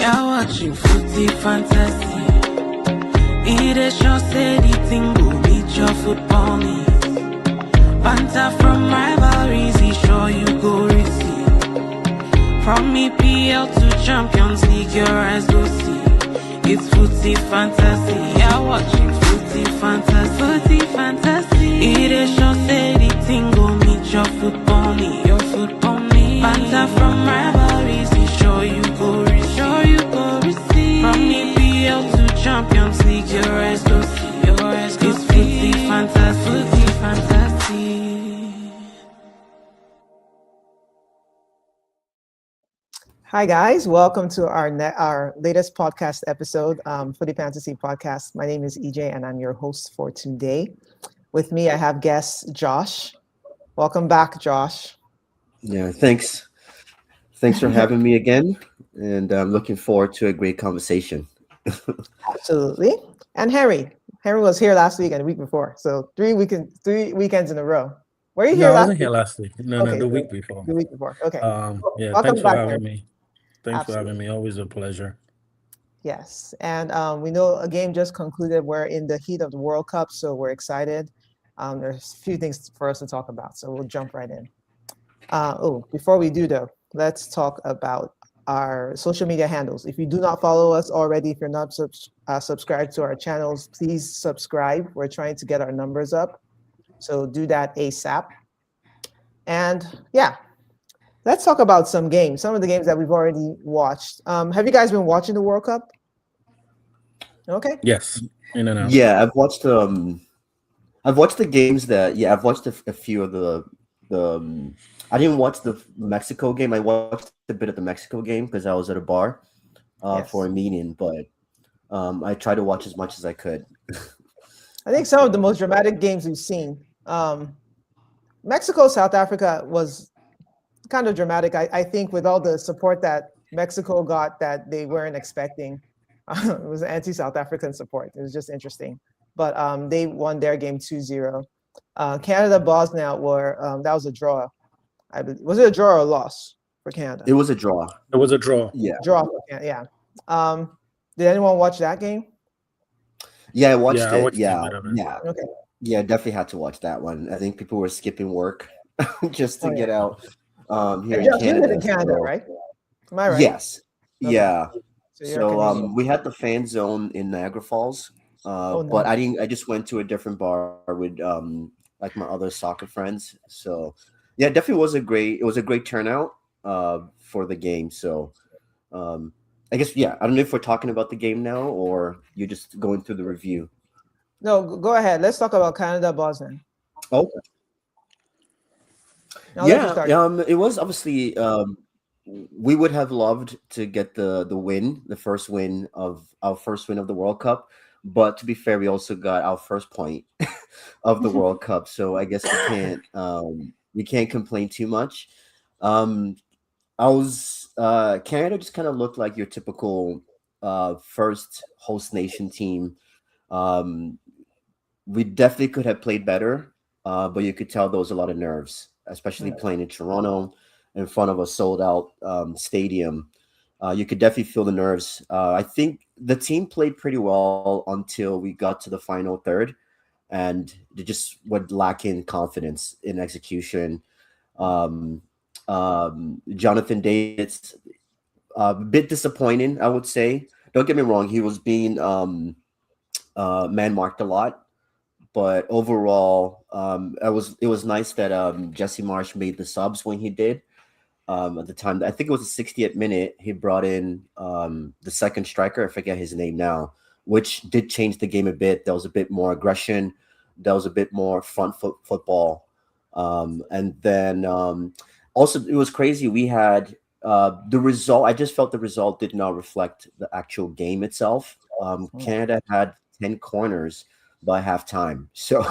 You're watching Footy Fantasy. It is your steady thing, go meet your football needs. Banter from rivalries, he sure you go receive. From EPL to Champions League, your eyes go see. It's Footy Fantasy. You're watching Footy Fantasy. Footy Fantasy. It is your steady thing, go meet your football need. Your football need. Banter from rivalries, he sure you go receive. From EPL to Champions League, your eyes go see. Your eyes go see. It's Footy Fantasy. Footy Fantasy. Hi guys, welcome to our latest podcast episode for the Fantasy Podcast. My name is EJ and I'm your host for today. With me, I have guest Josh. Welcome back, Josh. Yeah, thanks. Thanks for having me again, and I'm looking forward to a great conversation. Absolutely. And Harry. Harry was here last week and the week before, so 3 weekends in a row. Were you here No, I last wasn't week? here last week. No, Okay, the so week before. the week before. Okay. Yeah, Welcome thanks for back, having Harry. me. Thanks for having Absolutely. me. Always a pleasure. Yes, and we know a game just concluded. We're in the heat of the World Cup, so we're excited. There's a few things for us to talk about, so we'll jump right in. Before we do though, let's talk about our social media handles. If you do not follow us already, if you're not subscribed to our channels, please subscribe. We're trying to get our numbers up, so do that ASAP. And yeah, let's talk about some games, some of the games that we've already watched. Have you guys been watching the World Cup? Okay. Yes, in and out. Yeah, I've watched the games that I've watched a few of the I didn't watch the Mexico game. I watched a bit of the Mexico game because I was at a bar Yes. for a meeting, but I tried to watch as much as I could. I think some of the most dramatic games we've seen. Mexico, South Africa was kind of dramatic. I think with all the support that Mexico got that they weren't expecting. It was anti-South African support. It was just interesting. But they won their game 2-0. Canada-Bosnia that was a draw. Was it a draw or a loss for Canada? It was a draw. It was a draw. Yeah. Draw for Canada, yeah. Did anyone watch that game? Yeah, I watched I it. watched a Yeah. bit of it. Yeah. Okay. Yeah, definitely had to watch that one. I think people were skipping work just to Oh, yeah. get out here And in Josh, you live Canada. in Canada, so- right? Am I right? Yes. Okay. Yeah. So you're So Canadian. we had the fan zone in Niagara Falls, but I just went to a different bar with like my other soccer friends. So yeah, it definitely was a great turnout for the game. So I guess I don't know if we're talking about the game now or you're just going through the review. No, go ahead. Let's talk about Canada-Bosnia. Oh I'll let you start. it was obviously we would have loved to get the win, our first win of the World Cup. But to be fair, we also got our first point of the World Cup, so I guess we can't complain too much. Canada just kind of looked like your typical first host nation team. We definitely could have played better, but you could tell there was a lot of nerves, especially playing in Toronto in front of a sold out stadium. You could definitely feel the nerves. I think the team played pretty well until we got to the final third, and they just were lacking confidence in execution. Jonathan David's a bit disappointing, I would say. Don't get me wrong; he was being man marked a lot, but overall, it was nice that Jesse Marsh made the subs when he did. At the time, I think it was the 60th minute, he brought in the second striker. I forget his name now, which did change the game a bit. There was a bit more aggression. There was a bit more front foot football. And then also, it was crazy. We had the result. I just felt the result did not reflect the actual game itself. Canada had 10 corners by halftime. So,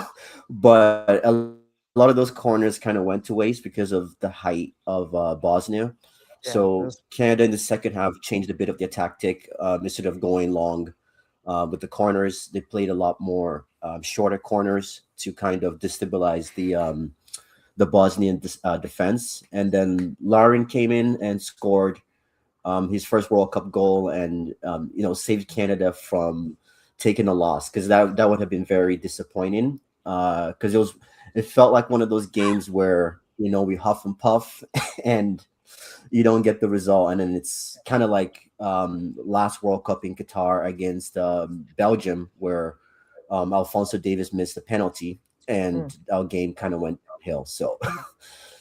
but a lot of those corners kind of went to waste because of the height of Bosnia. So Canada in the second half changed a bit of their tactic. Instead of going long with the corners, they played a lot more shorter corners to kind of destabilize the Bosnian defense. And then Lauren came in and scored his first World Cup goal, and saved Canada from taking a loss, because that would have been very disappointing. Because it felt like one of those games where we huff and puff, and you don't get the result, and then it's kind of like last World Cup in Qatar against Belgium, where Alphonso Davies missed a penalty, and our game kind of went hill. So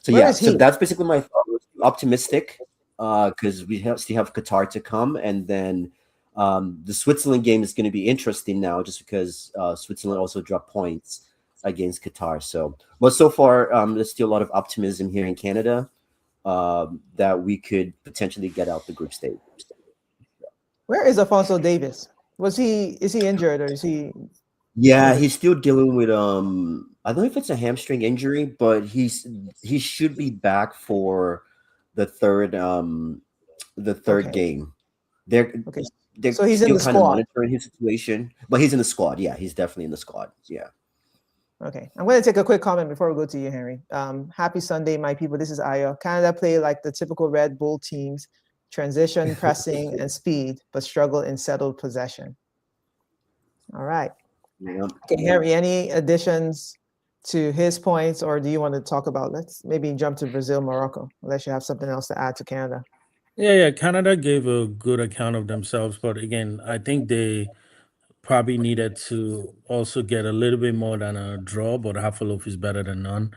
so that's basically my thought. Optimistic, because we still have Qatar to come, and then the Switzerland game is going to be interesting now, just because Switzerland also dropped points against Qatar. But so far, there's still a lot of optimism here in Canada that we could potentially get out the group stage. Where is Alphonso Davies? Is he injured, or is he? Yeah, he's still dealing with I don't know if it's a hamstring injury, but he should be back for the third game. They're so he's still in the kind of squad. monitoring his situation, but he's in the squad. Yeah, he's definitely in the squad. Yeah. Okay, I'm going to take a quick comment before we go to you, Henry. Happy Sunday, my people. This is Aya. Canada play like the typical Red Bull teams: transition, pressing, and speed, but struggle in settled possession. All right. Yeah. Okay, Henry, any additions to his points, or do you want to talk about? Let's maybe jump to Brazil-Morocco, unless you have something else to add to Canada. Yeah. Canada gave a good account of themselves, but again, I think they probably needed to also get a little bit more than a draw, but half a loaf is better than none.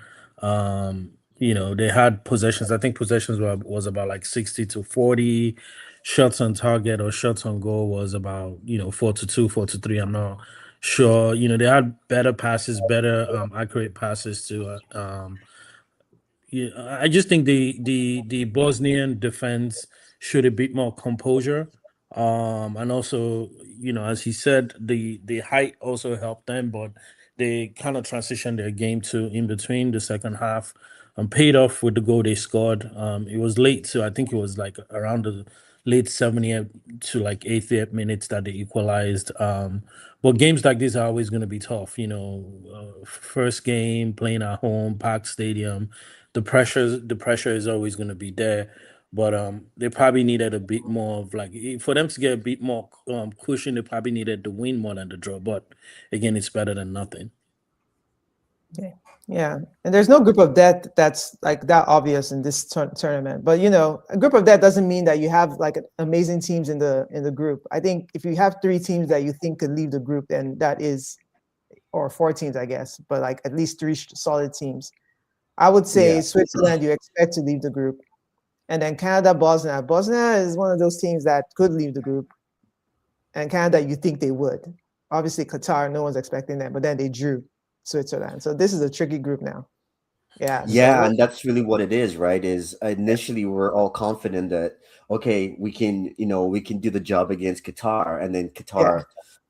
They had possessions. I think possessions was about like 60-40. Shots on target or shots on goal was about 4-2, 4-3. I'm not sure. They had better passes, better accurate passes to. I just think the Bosnian defense should a bit more composure. And also, as he said, the height also helped them, but they kind of transitioned their game to in between the second half and paid off with the goal they scored. It was late, so I think it was like around the late 70th to like 80th minutes that they equalized. But games like this are always going to be tough. First game playing at home, packed stadium, the pressure is always going to be there. But they probably needed a bit more of for them to get a bit more cushion. They probably needed the win more than the draw. But again, it's better than nothing. Yeah, and there's no group of death that's like that obvious in this tournament. But a group of death doesn't mean that you have like amazing teams in the group. I think if you have 3 teams that you think could leave the group, then that is, or 4 teams, I guess, but like at least 3 solid teams. I would say Switzerland, you expect to leave the group. And then Canada-Bosnia. Bosnia is one of those teams that could leave the group. And Canada, you think they would. Obviously, Qatar, no one's expecting that, but then they drew Switzerland. So this is a tricky group now. Yeah. Yeah, and that's really what it is, right? Is initially we're all confident that, okay, we can do the job against Qatar, and then Qatar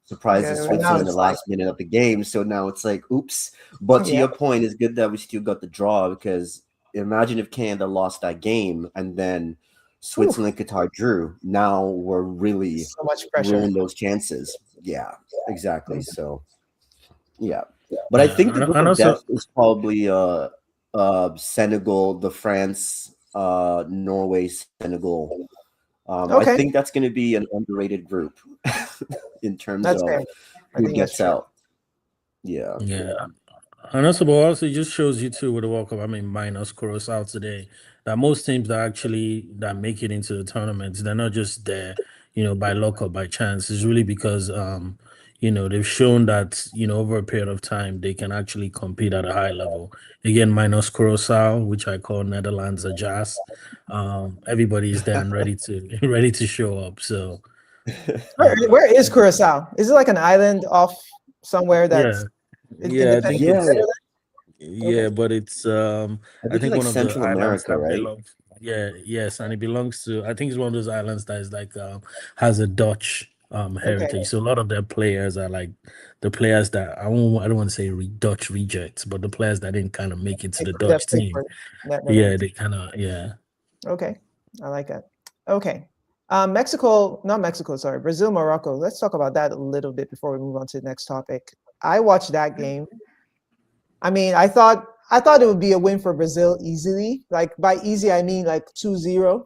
surprises Switzerland in the last minute of the game. So now it's like, oops. But to your point, it's good that we still got the draw, because imagine if Canada lost that game and then Switzerland, Qatar drew. Now we're really so much pressure ruining those chances. Yeah, exactly. So, yeah. But I think the group of death is probably Senegal, the France, Norway, Senegal. I think that's going to be an underrated group in terms of who gets out. Yeah. And also it just shows you too with the World Cup, minus Curacao today, that most teams that make it into the tournaments, they're not just there, by luck or by chance. It's really because they've shown that, over a period of time, they can actually compete at a high level. Again, minus Curacao, which I call Netherlands a jazz. Everybody's there and ready to show up. So where is Curacao? Is it like an island off somewhere that's I think okay. but it's I think like one of Central the islands America, right? and it belongs to, I think it's one of those islands that is like has a Dutch heritage. So a lot of their players are like the players that I don't want to say Dutch rejects, but the players that didn't kind of make it to the Dutch team. They kind of Okay, I like that. Okay. Brazil-Morocco. Let's talk about that a little bit before we move on to the next topic. I watched that game. I thought it would be a win for Brazil easily. Like by easy, I mean like 2-0.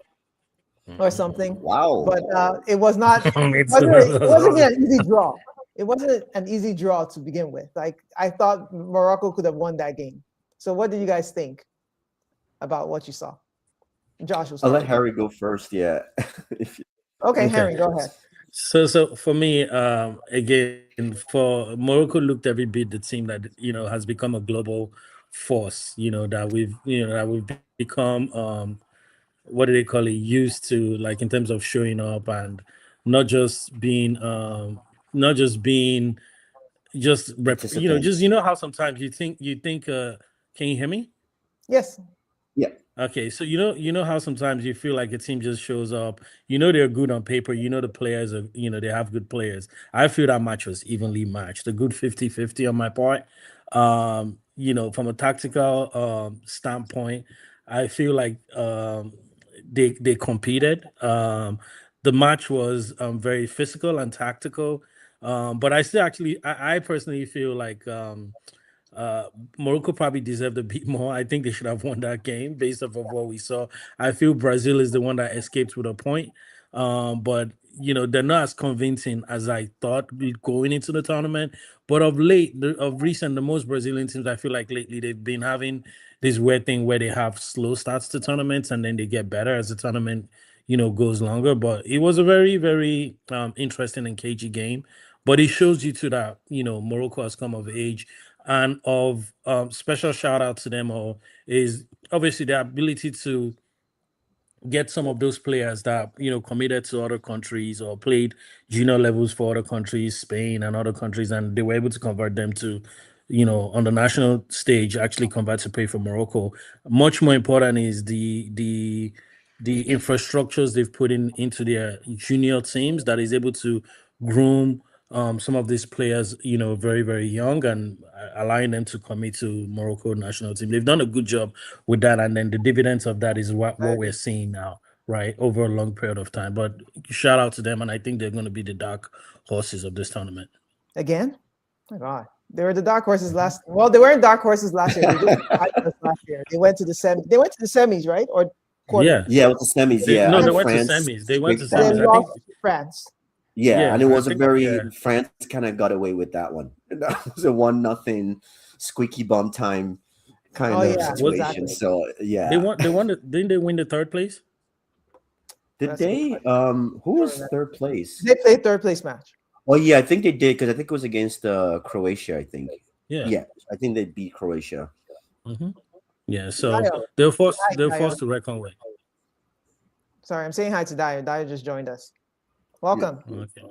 or something. Wow. But it was not. It wasn't an easy draw. It wasn't an easy draw to begin with. Like I thought Morocco could have won that game. So what did you guys think about what you saw? Josh was. I'll let Harry go first. Yeah. Okay, Harry, go ahead. So for me, again, for Morocco looked every bit the team that has become a global force. That we've become what do they call it, used to, like in terms of showing up and not just being just Participants. how sometimes you think can you hear me? Yes. Yeah. Okay, so how sometimes you feel like a team just shows up, they're good on paper, the players are, they have good players. I feel that match was evenly matched, a good 50-50 on my part. From a tactical standpoint, I feel like they competed. The match was very physical and tactical. But I still I personally feel like Morocco probably deserved a bit more. I think they should have won that game based off of what we saw. I feel Brazil is the one that escaped with a point. But they're not as convincing as I thought going into the tournament. But of recent, the most Brazilian teams, I feel like lately they've been having this weird thing where they have slow starts to tournaments and then they get better as the tournament goes longer. But it was a very, very interesting and cagey game. But it shows you too that Morocco has come of age. And of special shout out to them all is obviously the ability to get some of those players that committed to other countries or played junior levels for other countries, Spain and other countries, and they were able to convert them to on the national stage actually convert to play for Morocco. Much more important is the infrastructures they've put into their junior teams that is able to groom some of these players, very, very young and allowing them to commit to Morocco national team. They've done a good job with that. And then the dividends of that is what we're seeing now, right, over a long period of time. But shout out to them. And I think they're going to be the dark horses of this tournament. Again? Oh my God. They were the dark horses last. Well, they weren't dark horses last year. They did last year. They went to the semis, right? Or quarter? Yeah, it was the semis. Yeah, no, they went to semis. They went to semis. They lost to France. Yeah, and it was France kind of got away with that one. That was a 1-0 squeaky bum time kind of situation. Exactly. So yeah, they won. Didn't they win the third place? Did they? Who was third place? They played third place match. Oh yeah, I think they did because I think it was against Croatia. I think. Yeah, I think they beat Croatia. Mm-hmm. Yeah, so they're forced to reckon with. Sorry, I'm saying hi to Dyer. Dyer just joined us. Welcome. Yeah. Okay.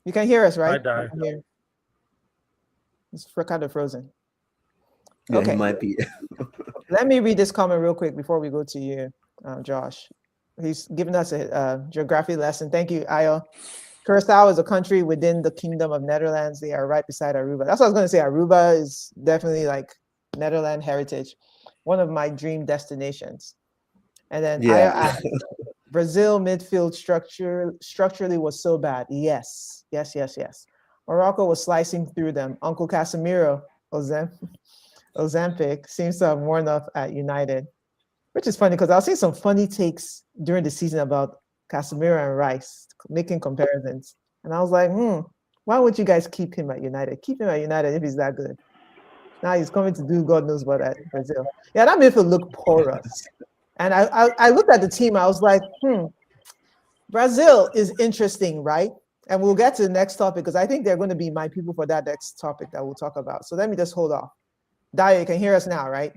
You can hear us, right? Hi, Dyer. It's kind of frozen. Yeah, okay. It might be. Let me read this comment real quick before we go to you, Josh. He's giving us a geography lesson. Thank you, Ayo. Curacao is a country within the Kingdom of Netherlands. They are right beside Aruba. That's what I was going to say. Aruba is definitely like Netherlands heritage. One of my dream destinations. And then Ayo, Brazil midfield structurally was so bad. Yes. Morocco was slicing through them. Uncle Casemiro, Ozempic, seems to have worn off at United, which is funny because I was seeing some funny takes during the season about Casemiro and Rice, making comparisons. And I was like, why would you guys keep him at United? Keep him at United if he's that good. Now he's coming to do God knows what at Brazil. Yeah, that midfield looked porous. And I looked at the team. I was like, Brazil is interesting, right? And we'll get to the next topic because I think they're going to be my people for that next topic that we'll talk about. So let me just hold off. Daya, you can hear us now, right?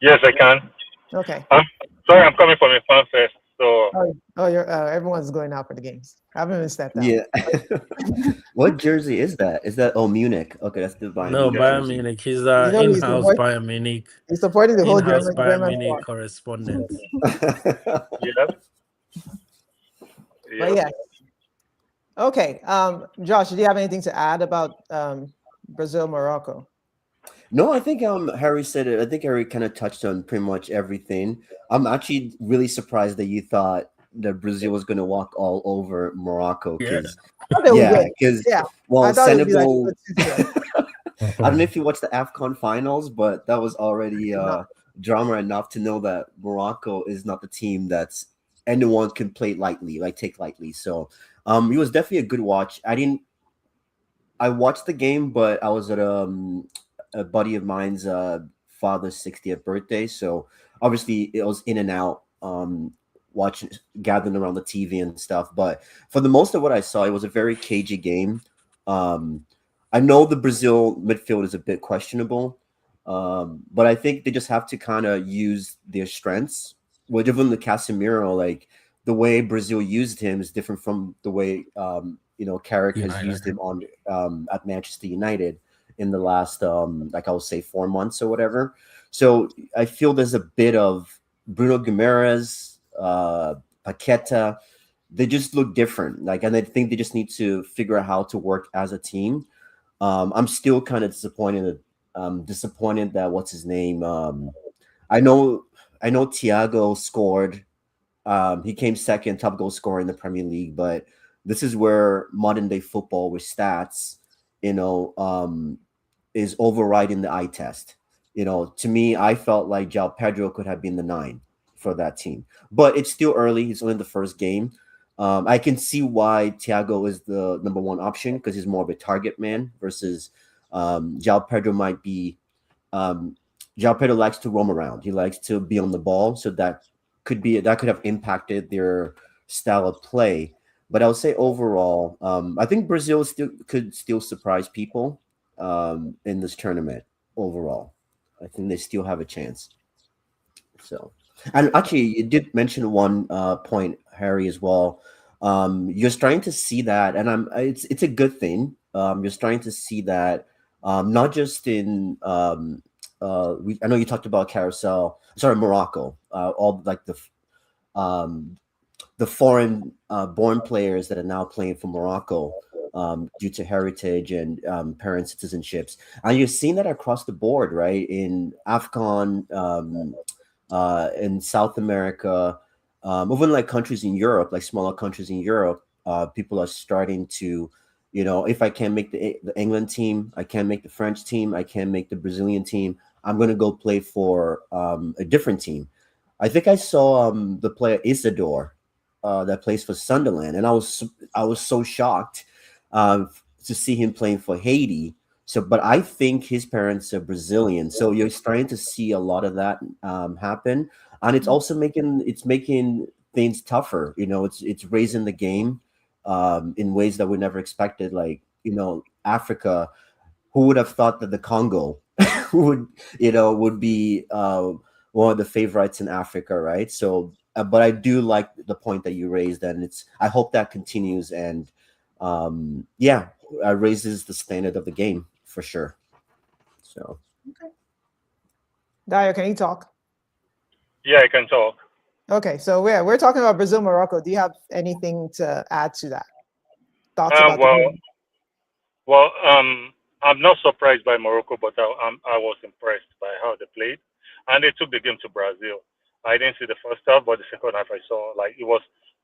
Yes, I can. Okay. Sorry, I'm coming from a fan fest. So. You're everyone's going out for the games. I haven't even stepped out. Yeah. What jersey is that? Is that Munich? Okay, that's the Bayern. No, Bayern Munich. He's in-house Bayern Munich. He's supporting the whole in-house German Bayern Munich correspondent. But yeah. Okay. Josh, do you have anything to add about Brazil-Morocco? No, I think Harry said it. I think Harry kind of touched on pretty much everything. I'm actually really surprised that you thought that Brazil was going to walk all over Morocco. Because Senegal. I don't know if you watched the AFCON finals, but that was already drama enough to know that Morocco is not the team that's anyone can play lightly, like take lightly. So it was definitely a good watch. I watched the game, but I was at a buddy of mine's father's 60th birthday, so obviously it was in and out, watching, gathering around the TV and stuff. But for the most of what I saw, it was a very cagey game. Um, I know the Brazil midfield is a bit questionable, but I think they just have to kind of use their strengths. Well, even the Casemiro, like the way Brazil used him is different from the way Carrick has United. used him on at Manchester United in the last like I would say 4 months or whatever. So I feel there's a bit of Bruno Guimaraes, Paqueta. They just look different. Like, and I think they just need to figure out how to work as a team. I'm still kind of disappointed that what's his name. I know Thiago scored. He came second top goal scorer in the Premier League, but this is where modern day football with stats, is overriding the eye test. To me, I felt like João Pedro could have been the 9 for that team, but it's still early. He's only in the first game. I can see why Thiago is the number 1 option because he's more of a target man versus João Pedro might be. João Pedro likes to roam around. He likes to be on the ball, so that could have impacted their style of play. But I would say overall, I think Brazil could still surprise people in this tournament. Overall, I think they still have a chance. So, and actually, you did mention one point, Harry, as well. You're starting to see that, and it's a good thing. You're starting to see that not just in I know you talked about Morocco, all like the foreign born players that are now playing for Morocco due to heritage and parent citizenships. And you're seeing that across the board, right? In AFCON, in South America, even like countries in Europe, like smaller countries in Europe, people are starting to, if I can't make the England team, I can't make the French team, I can't make the Brazilian team, I'm going to go play for a different team. I think I saw the player Isidore that plays for Sunderland, and I was so shocked to see him playing for Haiti. So, but I think his parents are Brazilian, so you're starting to see a lot of that happen, and it's also making things tougher. It's raising the game in ways that we never expected. Like Africa, who would have thought that the Congo would be one of the favorites in Africa, right? So, but I do like the point that you raised, and I hope that continues and raises the standard of the game for sure. So, okay. Dario, can you talk? Yeah, I can talk. Okay, so we're talking about Brazil-Morocco. Do you have anything to add to that? Thoughts about the game? Well, I'm not surprised by Morocco, but I was impressed by how they played, and they took the game to Brazil. I didn't see the first half, but the second half I saw like it was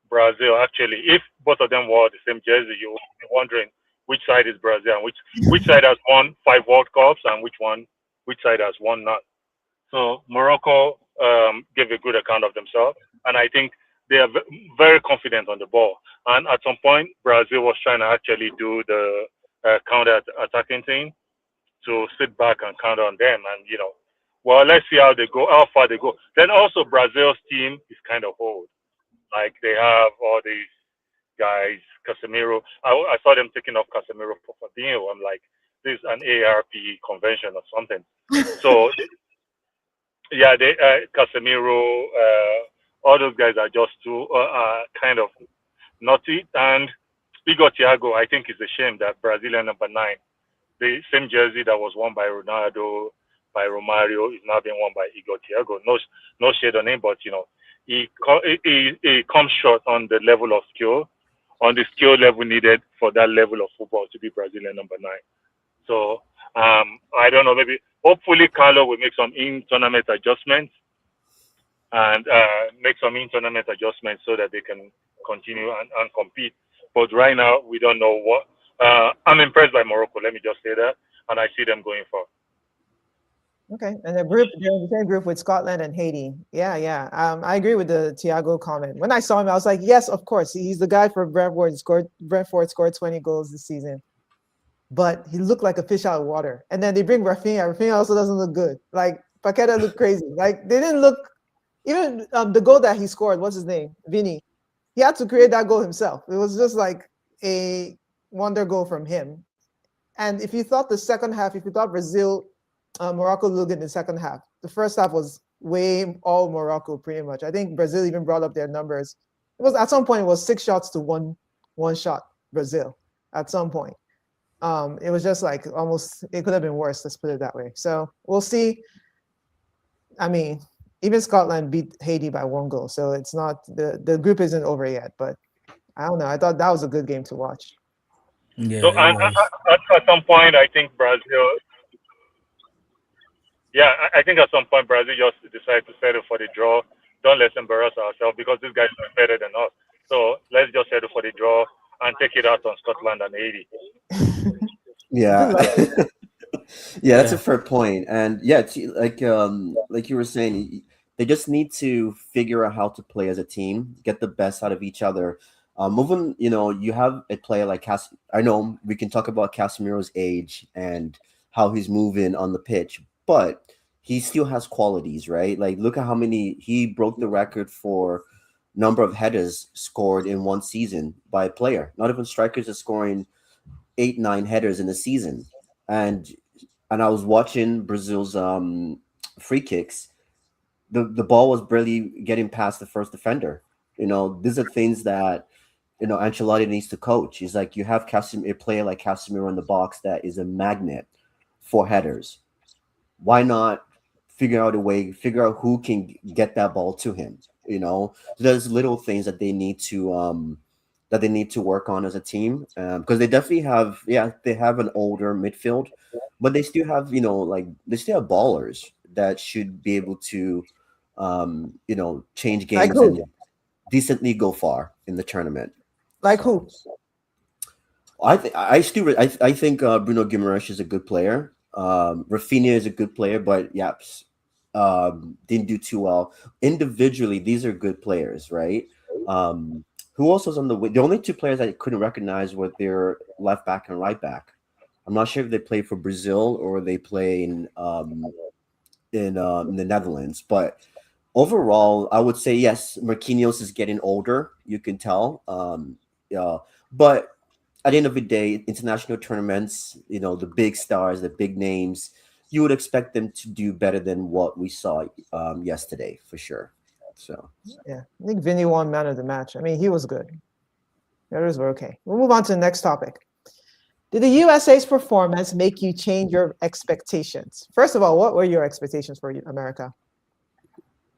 Brazil. Actually, if both of them wore the same jersey, you would be wondering which side is Brazil and which side has won 5 World Cups and which side has won none. So Morocco gave a good account of themselves, and I think they are very confident on the ball. And at some point, Brazil was trying to actually do the counter attacking thing to sit back and count on them. And well, let's see how far they go. Then also Brazil's team is kind of old. Like they have all these guys, Casemiro. I saw them taking off Casemiro for Fabinho. I'm like, this is an ARP convention or something. So yeah, Casemiro, all those guys are just too kind of naughty. And Igor Thiago, I think it's a shame that Brazilian number 9, the same jersey that was worn by Ronaldo, by Romario, is now being worn by Igor Thiago. No shade on him, but he comes short on the level of skill, on the skill level needed for that level of football to be Brazilian number 9. So I don't know. Maybe hopefully Carlo will make some in-tournament adjustments and so that they can continue and compete. But right now we don't know what. I'm impressed by Morocco. Let me just say that, and I see them going far. Okay, and they're in the same group with Scotland and Haiti. Yeah. I agree with the Thiago comment. When I saw him, I was like, yes, of course. He's the guy for Brentford. Brentford scored 20 goals this season, but he looked like a fish out of water. And then they bring Rafinha. Rafinha also doesn't look good. Like Paqueta looked crazy. Like they didn't look. Even the goal that he scored, what's his name, Vinny? He had to create that goal himself. It was just like a wonder goal from him. And if you thought the second half, if you thought Brazil, Morocco looked in the second half, the first half was way all Morocco pretty much. I think Brazil even brought up their numbers. It was at some point it was 6 shots to one shot Brazil at some point. It was just like almost, it could have been worse. Let's put it that way. So we'll see. I mean, even Scotland beat Haiti by 1 goal, so it's not the group isn't over yet. But I don't know. I thought that was a good game to watch. Yeah, So it was. at some point, I think Brazil. Yeah, I think at some point Brazil just decided to settle for the draw. Don't let's embarrass ourselves because these guys are better than us. So let's just settle for the draw and take it out on Scotland and Haiti. Yeah. Yeah, that's Yeah. a fair point. And yeah, it's like you were saying, they just need to figure out how to play as a team, get the best out of each other. Moving, you have a player like I know we can talk about Casemiro's age and how he's moving on the pitch, but he still has qualities, right? Like look at how many he broke the record for number of headers scored in one season by a player. Not even strikers are scoring 8, 9 headers in a season. And I was watching Brazil's free kicks. The ball was barely getting past the first defender. These are things that Ancelotti needs to coach. He's like, you have a player like Casemiro in the box that is a magnet for headers. Why not figure out who can get that ball to him? There's little things that they need to work on as a team, because they definitely they have an older midfield, but they still have they still have ballers that should be able to change Like games who? and decently go far in the tournament. Like who? I think Bruno Guimaraes is a good player. Rafinha is a good player, but didn't do too well individually. These are good players, right? Who else was on the wing? The only 2 players I couldn't recognize were their left back and right back. I'm not sure if they play for Brazil or they play in the Netherlands, but overall, I would say yes. Marquinhos is getting older. You can tell. But at the end of the day, international tournaments, the big stars, the big names, you would expect them to do better than what we saw yesterday, for sure. So yeah, I think Vinny won man of the match. I mean, he was good. The others were okay. We'll move on to the next topic. Did the USA's performance make you change your expectations? First of all, what were your expectations for America?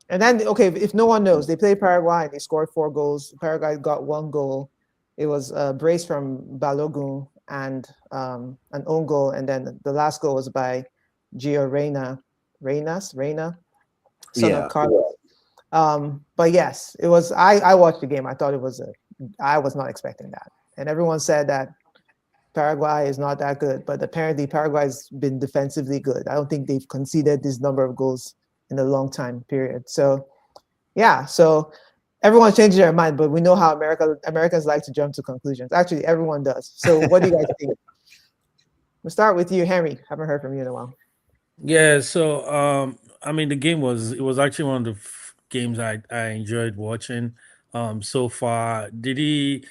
And then, okay, if no one knows, they played Paraguay and they scored 4 goals. Paraguay got 1 goal. It was a brace from Balogun and an own goal. And then the last goal was by Gio Reyna, son of Carlos. But yes, it was. I watched the game. I thought I was not expecting that. And everyone said that Paraguay is not that good, but apparently Paraguay's been defensively good. I don't think they've conceded this number of goals in a long time period. So yeah, so everyone's changing their mind, but we know how Americans like to jump to conclusions. Actually, everyone does. So what do you guys think? We'll start with you, Henry. Haven't heard from you in a while. Yeah, so I mean the game was actually one of the games I enjoyed watching so far. Did he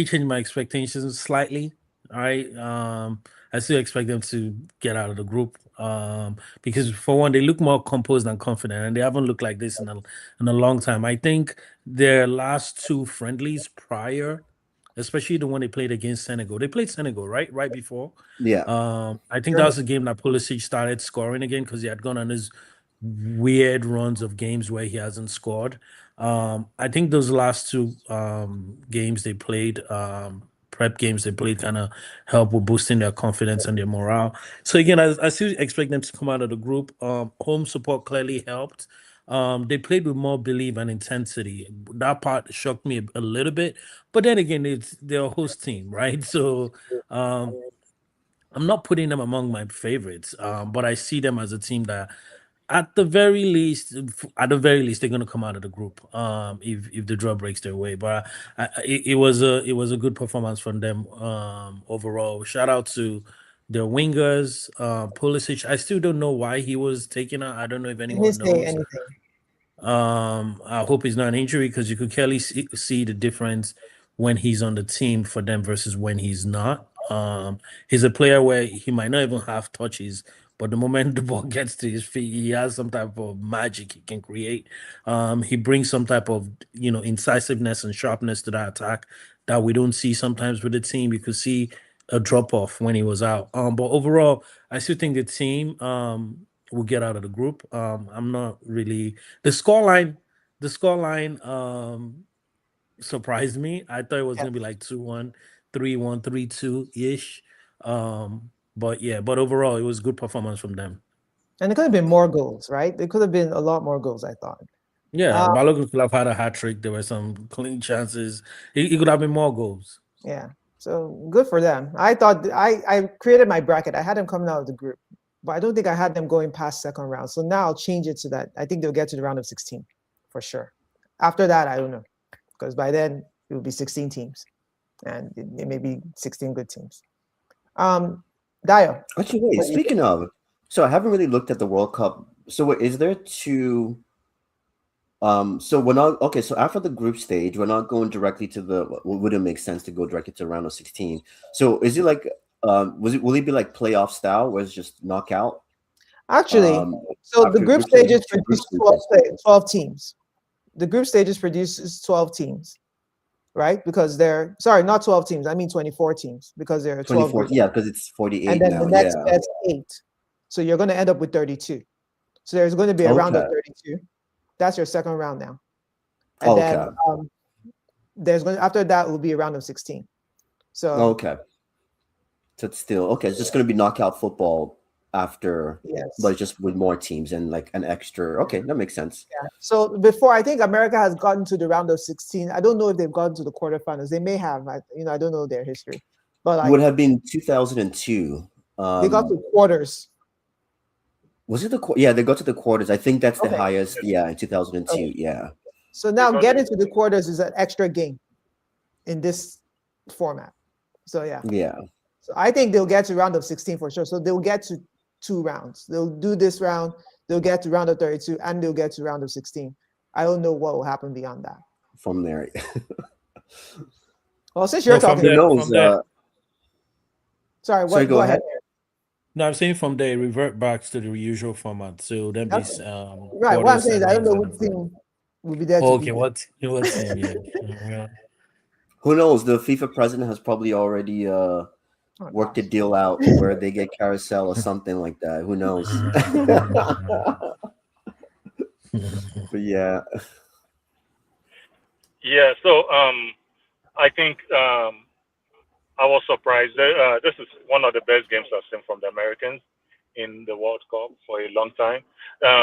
change my expectations slightly? All right. I still expect them to get out of the group. Because for one, they look more composed and confident, and they haven't looked like this in a long time. I think their last 2 friendlies prior, especially the one they played against Senegal. They played Senegal, right? Right before. yeah, I think that was the game that Pulisic started scoring again because he had gone on his weird runs of games where he hasn't scored. I think those last 2 games they played, prep games they played, kind of help with boosting their confidence and their morale. So again, I still expect them to come out of the group. Home support clearly helped. They played with more belief and intensity. That part shocked me a little bit, but then again, they're a host team, right? So I'm not putting them among my favorites, but I see them as a team that, at the very least, they're going to come out of the group. If the draw breaks their way, but it was a good performance from them overall. Shout out to their wingers, Pulisic. I still don't know why he was taken out. I don't know if He didn't anyone say knows. anything. I hope it's not an injury because you could clearly see the difference when he's on the team for them versus when he's not. He's a player where he might not even have touches, but the moment the ball gets to his feet, he has some type of magic he can create. He brings some type of incisiveness and sharpness to that attack that we don't see sometimes with the team. You could see a drop off when he was out. But overall, I still think the team will get out of the group. I'm not really the scoreline. The scoreline surprised me. I thought it was Yeah. gonna be like 2-1, 3-1, 3-2 ish. But overall, it was good performance from them. And it could have been more goals, right? There could have been a lot more goals, I thought. Yeah, Uh, Balogun could have had a hat trick. There were some clean chances. He could have been more goals. yeah. So good for them. I thought I created my bracket. I had them coming out of the group, but I don't think I had them going past second round. So now I'll change it to that. I think they'll get to the round of 16 for sure. After that, I don't know. Because by then it will be 16 teams. And it may be 16 good teams. Dio. Actually, wait. Speaking of, so I haven't really looked at the World Cup. So wait, is there two? So we're not okay. So after the group stage, we're not going directly to the. Wouldn't make sense to go directly to round of 16. So is it like, will it be like playoff style, where it's just knockout? Actually, so the group stages produce 12 teams. The group stages produces 12 teams, right? Because they're not 12 teams. I mean 24 teams because there are 12 24. groups. Yeah, because it's 48 and then now. the next Yeah. gets 8. So you're going to end up with 32. So there's going to be a round of 32. That's your second round now. And then there's going after that will be a round of 16. So okay. So it's still okay. It's just going to be knockout football after, yes, but just with more teams and like an extra. Okay, that makes sense. Yeah. So before, I think America has gotten to the round of 16. I don't know if they've gotten to the quarterfinals. They may have. I don't know their history. But like, would have been 2002. They got to quarters. Was it yeah, they got to the quarters. I think that's the Okay. highest. Yeah, in 2002. Okay. Yeah. So now getting to the quarters is an extra game in this format. So yeah. Yeah. So I think they'll get to round of 16 for sure. So they'll get to 2 rounds. They'll do this round, they'll get to round of 32, and they'll get to round of 16. I don't know what will happen beyond that. From there. Well, since you're talking, sorry, what? Go ahead. No, I'm saying from there revert back to the usual format. So then be right. What I'm saying is I don't know what team will be there. Okay, what team? Yeah. Who knows? The FIFA president has probably already worked a deal out where they get carousel or something like that. Who knows? But yeah. Yeah. So I think I was surprised. This is one of the best games I've seen from the Americans in the World Cup for a long time.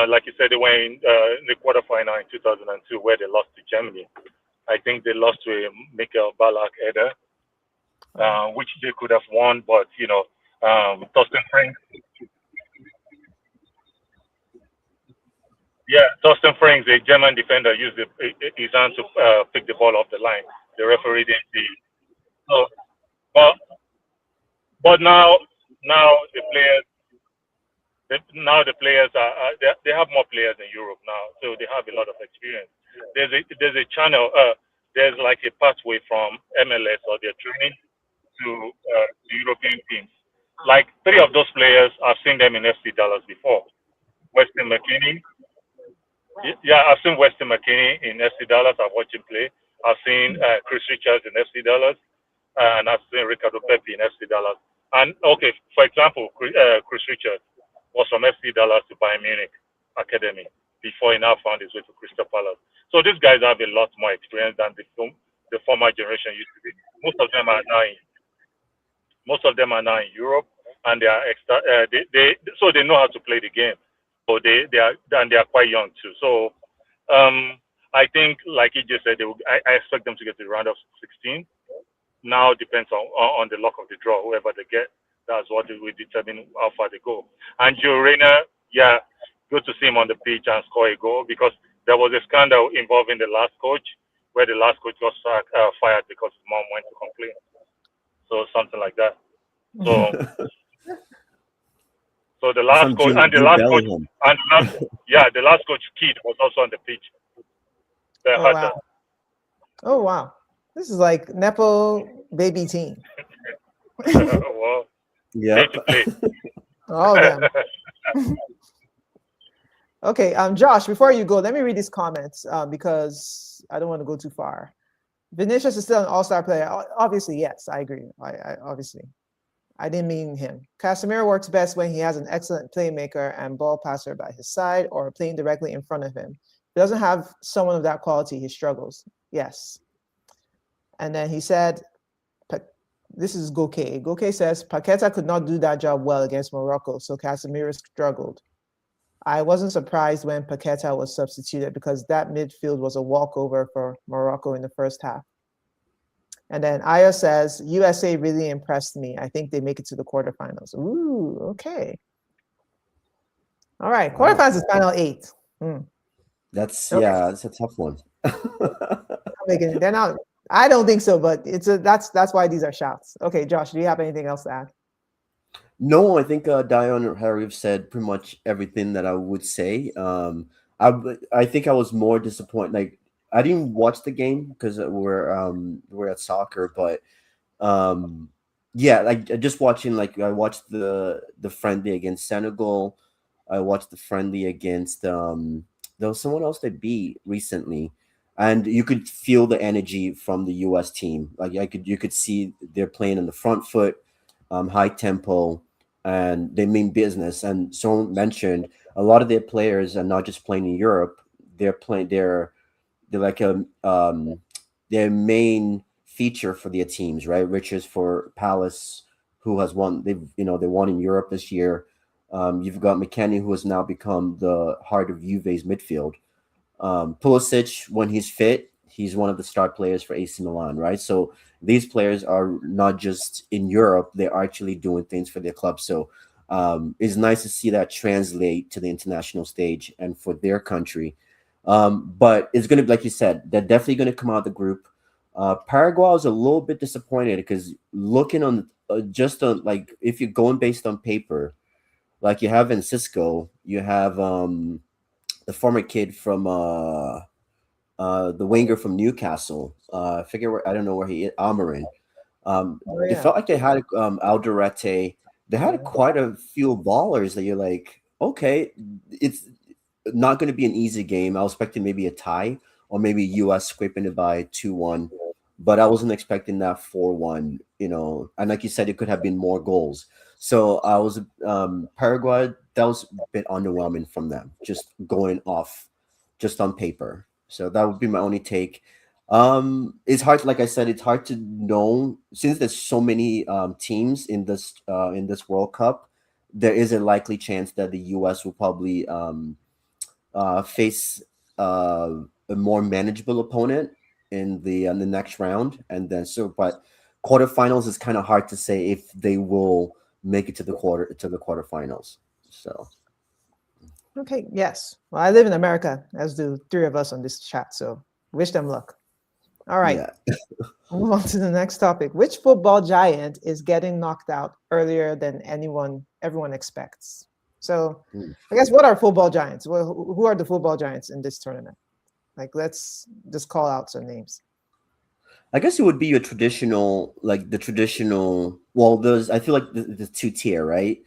Like you said, they were in the quarterfinal in 2002 where they lost to Germany. I think they lost to a Mikel Ballack header, which they could have won, but Thorsten Franks. Yeah, Thorsten Franks, a German defender, used his hand to pick the ball off the line. The referee didn't see. So, but now the players. Now the players they have more players in Europe now, so they have a lot of experience. There's a channel, there's like a pathway from MLS or their training to European teams. Like 3 of those players, I've seen them in FC Dallas before. Weston McKennie, yeah, I've seen Weston McKennie in FC Dallas. I've watched him play. I've seen Chris Richards in FC Dallas, and I've seen Ricardo Pepi in FC Dallas. And okay, for example, Chris Richards was from FC Dallas to Bayern Munich Academy before he now found his way to Crystal Palace. So these guys have a lot more experience than the former generation used to be. Most of them are now in Europe, and they are so they know how to play the game. So they are quite young too. So I think, like he just said, I expect them to get to the round of 16. Now depends on the luck of the draw, whoever they get. That's what will determine how far they go. And Joe Rayner, yeah, good to see him on the pitch and score a goal because there was a scandal involving the last coach where the last coach got fired because his mom went to complain. So something like that. So so the last From coach Jude, and the Jude last coach Bellingham. and the last, yeah, the last coach kid was also on the pitch. They Oh had wow. that. Oh wow. This is like Nepo baby team. Well, Yeah. pay to play. All of them. Okay, Josh, before you go, let me read these comments because I don't want to go too far. Vinicius is still an all-star player. Obviously, yes, I agree. I obviously, I didn't mean him. Casemiro works best when he has an excellent playmaker and ball passer by his side or playing directly in front of him. If he doesn't have someone of that quality, he struggles. Yes. And then he said, this is Goke. Goke says, Paqueta could not do that job well against Morocco, so Casemiro struggled. I wasn't surprised when Paqueta was substituted because that midfield was a walkover for Morocco in the first half. And then Aya says, USA really impressed me. I think they make it to the quarterfinals. Ooh, okay. All right, quarterfinals is final 8. That's Okay. yeah, that's a tough one. They're not. I don't think so, but that's why these are shouts. Okay, Josh, do you have anything else to add? No, I think Dion or Harry have said pretty much everything that I would say. I think I was more disappointed. Like I didn't watch the game because we're at soccer, but yeah, like just watching. Like I watched the friendly against Senegal. I watched the friendly against there was someone else they beat recently, and you could feel the energy from the U.S. team. Like you could see they're playing on the front foot, high tempo, and they mean business. And someone mentioned a lot of their players are not just playing in Europe; they're like their main feature for their teams, right? Richards for Palace, who has won. They won in Europe this year. You've got McKennie, who has now become the heart of Juve's midfield. Pulisic, when he's fit, he's one of the star players for AC Milan, right? So these players are not just in Europe; they're actually doing things for their club. So it's nice to see that translate to the international stage and for their country. But it's going to be, like you said, they're definitely going to come out of the group. Paraguay was a little bit disappointed because looking on just on like if you're going based on paper, like you have in Cisco, you have the former kid from the winger from Newcastle. I don't know where he is, Amarin. It felt like they had Alderete. They had quite a few ballers that you're like, okay, it's not going to be an easy game. I was expecting maybe a tie or maybe US scraping it by 2-1, but I wasn't expecting that 4-1, and like you said, it could have been more goals. So I was Paraguay, that was a bit underwhelming from them, just going off just on paper. So that would be my only take. It's hard, like I said, it's hard to know since there's so many teams in this World Cup. There is a likely chance that the US will probably face a more manageable opponent in the next round, and then but quarterfinals is kind of hard to say if they will make it to the quarterfinals. So okay, yes. Well, I live in America, as do 3 of us on this chat, so wish them luck. All right. yeah. Move on to the next topic. Which football giant is getting knocked out earlier than everyone expects? So I guess what are football giants? Well, who are the football giants in this tournament? Like, let's just call out some names. I guess it would be your traditional, well, I feel like the 2-tier, right?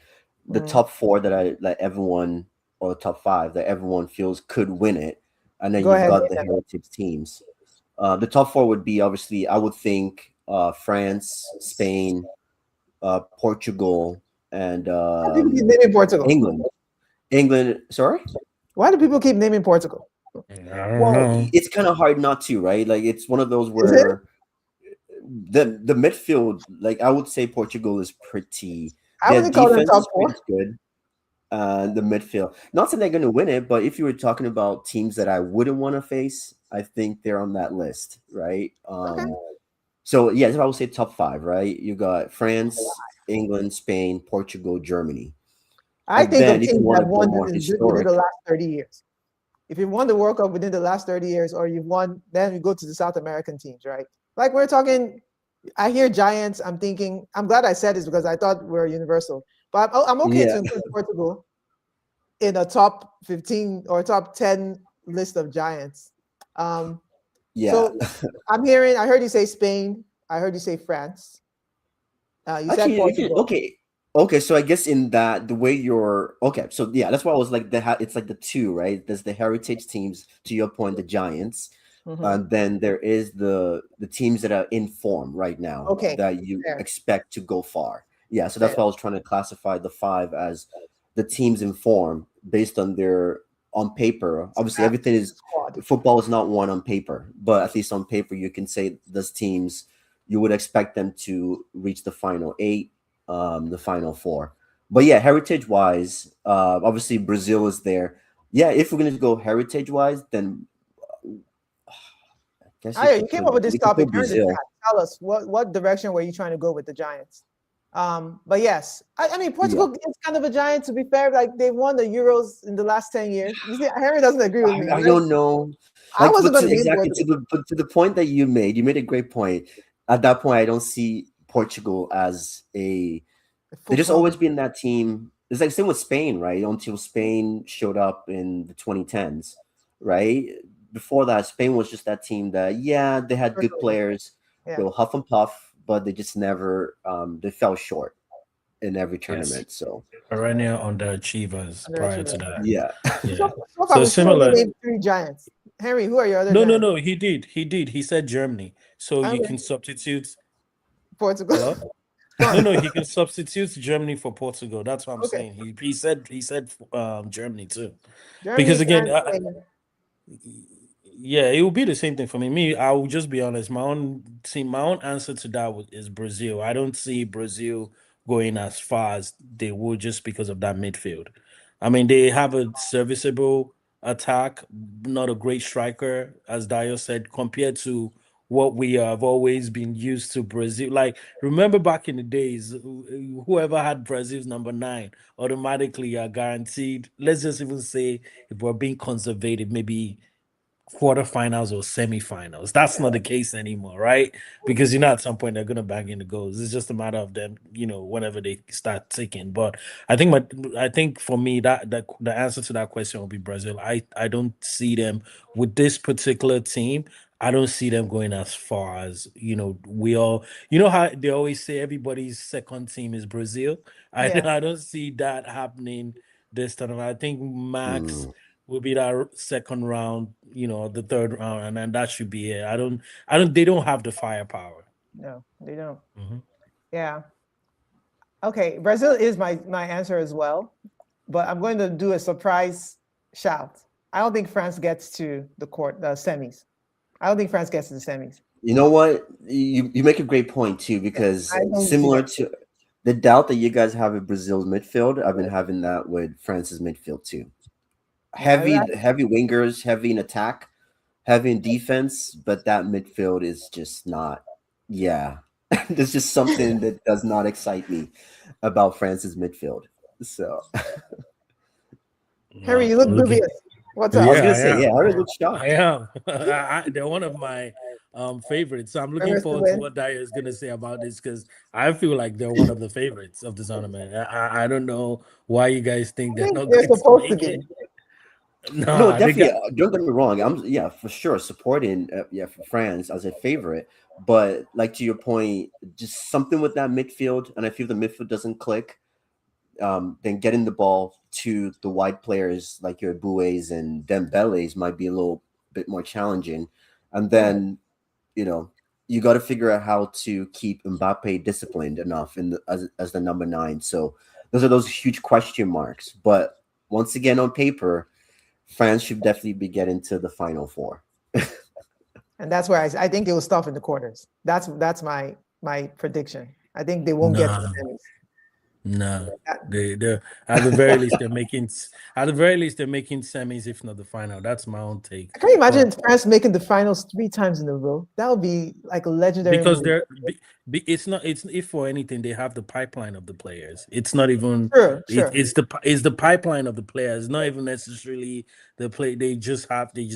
The top 4 that everyone, or top 5 that everyone feels could win it. And then you've got the heritage teams. The top 4 would be, obviously, I would think France, Spain, Portugal, and Why do people keep naming Portugal? England, sorry? Why do people keep naming Portugal? Well, it's kind of hard not to, right? Like it's one of those where the midfield, like I would say Portugal is pretty. I wouldn't call them top 4. Good. The midfield, not saying they're going to win it, but if you were talking about teams that I wouldn't want to face, I think they're on that list, right? Okay. So yes, I would say top 5, right? You got France, England, Spain, Portugal, Germany. I And think of then if you teams want that to go won more within historic, the last 30 years. If you won the World Cup within the last 30 years, or you've won, then you go to the South American teams, right? Like we're talking, I hear giants. I'm thinking, I'm glad I said this because I thought we were universal. But I'm okay yeah, to include Portugal in a top 15 or top 10 list of giants. yeah. So I heard you say Spain. I heard you say France. You said Actually, if you Portugal. okay, so I guess in that the way you're okay, so yeah, that's why I was like it's like the two, right? There's the heritage teams, to your point, the Giants, Mhm. and then there is the teams that are in form right now Okay, that you fair, expect to go far. Yeah, so that's fair. why I was trying to classify the five as the teams in form based on their on paper. Obviously, everything is Squad. football is not one on paper, but at least on paper you can say those teams you would expect them to reach the final eight, the final four. But yeah, heritage wise, obviously Brazil is there. Yeah, if we're gonna go heritage wise, then I guess You came up with this you could topic. put You're in the chat. Brazil. Tell us what direction were you trying to go with the Giants? But yes, I mean Yeah, Portugal is kind of a giant. To be fair, like they won the Euros in the last 10 years. You see, Henry doesn't agree with me. I don't know. I Like, wasn't but going to to, name exactly Portugal. to the point that you made a great point. At that point, I don't see Portugal as a. They just Football. always been that team. It's like same with Spain, right? Until Spain showed up in the 2010s, right? Before that, Spain was just that team that yeah, they had good players, they Yeah. were huff and puff, but they just never they fell short in every Yes. tournament. So Perennial underachievers prior to Underachievers. that. yeah, Yeah. So far, So we still only similar. named 3 giants. Henry, who are your other No, no, giants? no. He did. He did. He said Germany. So you Okay, can substitute. Portugal. Hello? Go No, on. no. He can substitute Germany for Portugal. That's what I'm Okay, saying. He said Germany too. Germany, Because again, France, Spain. yeah, it will be the same thing for me. I will just be honest. My own answer to that is Brazil. I don't see Brazil going as far as they would just because of that midfield. I mean, they have a serviceable attack, not a great striker, as Dio said, compared to what we have always been used to Brazil. Like, remember back in the days, whoever had Brazil's number 9 automatically are guaranteed. Let's just even say, if we're being conservative, maybe quarterfinals or semifinals. That's not the case anymore, right? Because at some point they're gonna bang in the goals. It's just a matter of them, whenever they start ticking. But I think for me that the answer to that question will be Brazil. I don't see them with this particular team. I don't see them going as far as we all. You know how they always say everybody's second team is Brazil. Yeah. I don't see that happening this time. I think max Mm. will be that second round, the third round, and then that should be it. They don't have the firepower. No, they don't. Mhm. Yeah. Okay, Brazil is my answer as well, but I'm going to do a surprise shout. I don't think France gets to the semis. I don't think France gets to the semis. You know what? You make a great point too, Yeah, because I don't see similar that. to the doubt that you guys have with Brazil's midfield, I've been having that with France's midfield too. Yeah, Heavy wingers, heavy in attack, heavy in defense, but that midfield is just not. Yeah, there's just something that does not excite me about France's midfield. So Harry, No, you look looking. dubious. What's I up? was Yeah, gonna I say, yeah, am. I really look I shocked. am. They're one of my favorites. So I'm looking Favorites to forward to win. what Daya is gonna say about this because I feel like they're one of the favorites of the tournament. I don't know why you guys think I they're think not they're going to supposed to make be. it. No, Nah, they definitely. got. Don't get me wrong. I'm yeah, for sure supporting yeah for France as a favorite. But like to your point, just something with that midfield, and I feel the midfield doesn't click. Then getting the ball to the wide players like your Bues and Dembele's might be a little bit more challenging. And then you know you got to figure out how to keep Mbappe disciplined enough as the number 9. So those huge question marks. But once again, on paper, France should definitely be getting to the final four. And that's where I think they will stop in the quarters. That's my prediction. I think they won't get to the Nah, semis. No, they at the very least they're making semis, if not the final. That's my own take. Can you imagine France making the finals 3 times in a row? That would be like a legendary Because move. it's not, it's, if for anything, they have the pipeline of the players. It's not even Sure. it's the pipeline of the players, not even necessarily the play. They just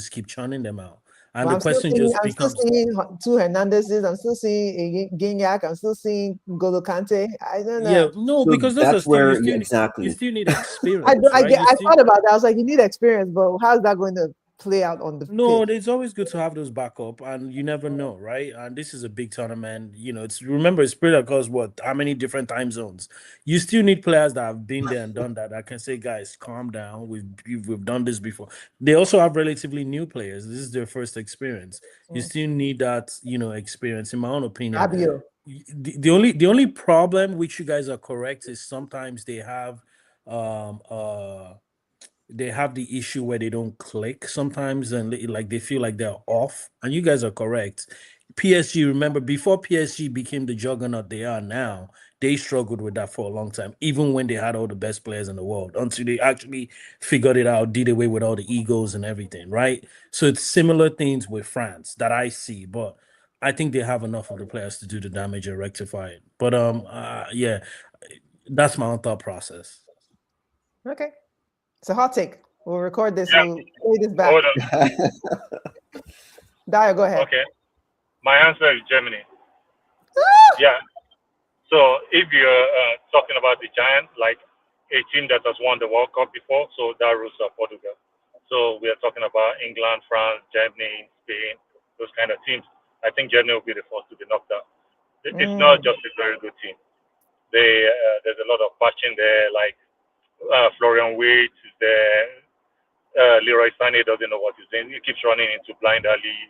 keep churning them out. And Well, the question just I'm still becomes, seeing two Hernandezes. I'm still seeing Gignac. I'm still seeing N'Golo Kante. I don't know. no, So because those are that's still, where you exactly. still need experience, I right? thought about that. I was like, you need experience, but how's that going to play out on the No, pitch? it's always good to have those backup, and you never know, right? And this is a big tournament. It's, remember, it's spread across what, how many different time zones? You still need players that have been there and done that. I can say, guys, calm down. We've done this before. They also have relatively new players. This is their first experience. You still need that, experience. In my own opinion, Fabio. the only problem, which you guys are correct, is sometimes um uh they have the issue where they don't click sometimes, and like they feel like they're off. And you guys are correct. PSG, remember, before PSG became the juggernaut they are now, they struggled with that for a long time, even when they had all the best players in the world, until they actually figured it out, did away with all the egos and everything, right? So it's similar things with France that I see, but I think they have enough of the players to do the damage and rectify it. But yeah, that's my own thought process. Okay. It's a hot take. We'll record this. Yeah. We'll play this back. Hold on. Dio, go ahead. Okay. My answer is Germany. Yeah. So if you're talking about the giant, like a team that has won the World Cup before, so that rules are Portugal. So we are talking about England, France, Germany, Spain, those kind of teams. I think Germany will be the first to be knocked out. It's not just a very good team. There's a lot of passion there. Like Florian Wirtz is there. Leroy Sané doesn't know what he's doing. He keeps running into blind alleys.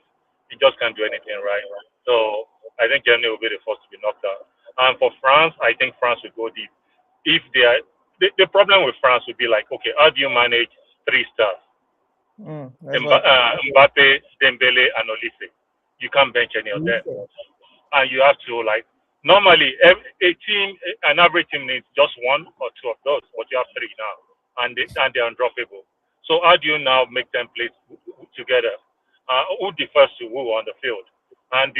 He just can't do anything right. So I think Germany will be the first to be knocked out. And for France, I think France will go deep. If they are, the problem with France would be like, okay, how do you manage 3 stars? Mbappe, Dembele, and Olise. You can't bench any of them. And you have to, like, normally an average team needs just 1 or 2 of those, but you have 3 now, and they're undroppable. So how do you now make them play together? Who defers to who on the field? And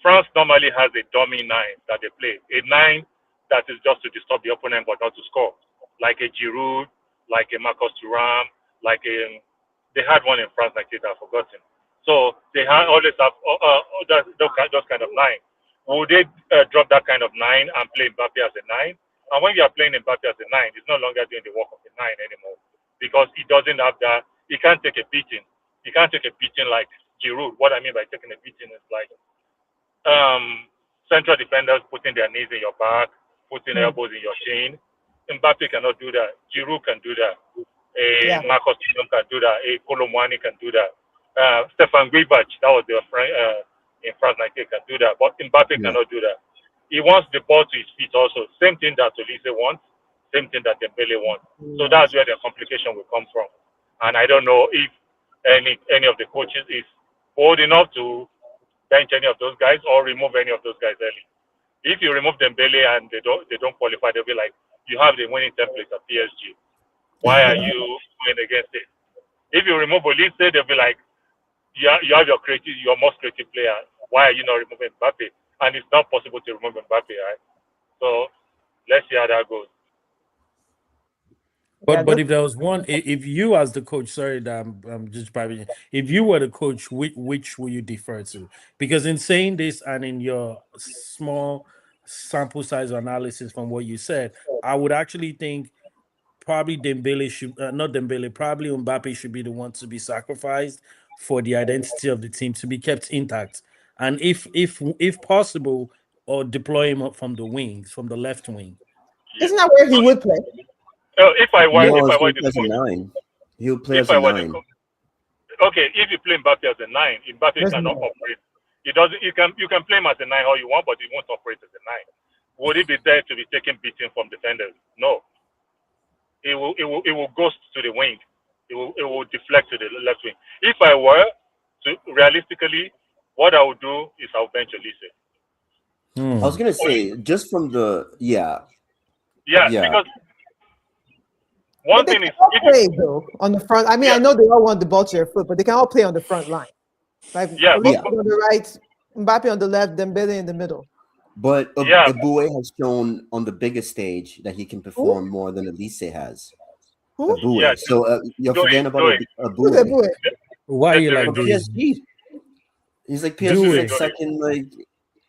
France normally has a dummy 9 that they play, a 9 that is just to disturb the opponent but not to score, like a Giroud, like a Marcus Thuram, they had one in France like that, I've forgotten. So they always have those kind of 9. Would they drop that kind of 9 and play Mbappe as a 9? And when you are playing Mbappe as a 9, he's no longer doing the work of a 9 anymore, because he doesn't have that. He can't take a beating. He can't take a beating like Giroud. What I mean by taking a beating is like central defenders putting their knees in your back, putting elbows in your shin. Mbappe cannot do that. Giroud can do that. Marcos Thuram can do that. Colomwani can do that. Stefan Guibac, that was their friend in France, can do that. But Mbappe cannot do that. He wants the ball to his feet also. Same thing that Olise wants. Same thing that Dembele wants. So that's where the complication will come from. And I don't know if any of the coaches is bold enough to bench any of those guys or remove any of those guys early. If you remove Dembele and they don't qualify, they'll be like, you have the winning template at PSG. Why are you going against it? If you remove Olise, they'll be like, you have your most creative player. Why are you not removing Mbappe? And it's not possible to remove Mbappe, right? So let's see how that goes. But if there was one, if you as the coach, sorry that I'm just private, if you were the coach, which will you defer to? Because in saying this and in your small sample size analysis from what you said, I would actually think probably Dembele should, not Dembele, probably Mbappe should be the one to be sacrificed for the identity of the team to be kept intact. And if possible, or deploy him up from the wings, from the left wing. Isn't that where he would play? If I were the coach, a 9. He'll play if as a I were 9. the coach, okay, if you play Mbappe as a 9, Mbappe cannot operate. He doesn't. You can play him as a 9 all you want, but he won't operate as a 9. Would he be there to be taking beating from defenders? No. It will ghost to the wing. It will deflect to the left wing. If I were to realistically, what I would do is I'll bench Olise. I was gonna say, just from the Yeah, Yeah. because one But they thing can is all if you, play though on the front. I mean, yeah, I know they all want the ball to their foot, but they can all play on the front line. Like yeah, Olise Yeah. on the right, Mbappe on the left, Dembele in the middle. But yeah, Eboué has shown on the biggest stage that he can Who? perform more than Elise has. Who? yeah. Eboué. So you're Do it, forgetting about do it. Who's Eboué Eboué? Why you The like from this? PSG. He's like Do PSG's like it. Do it. second, like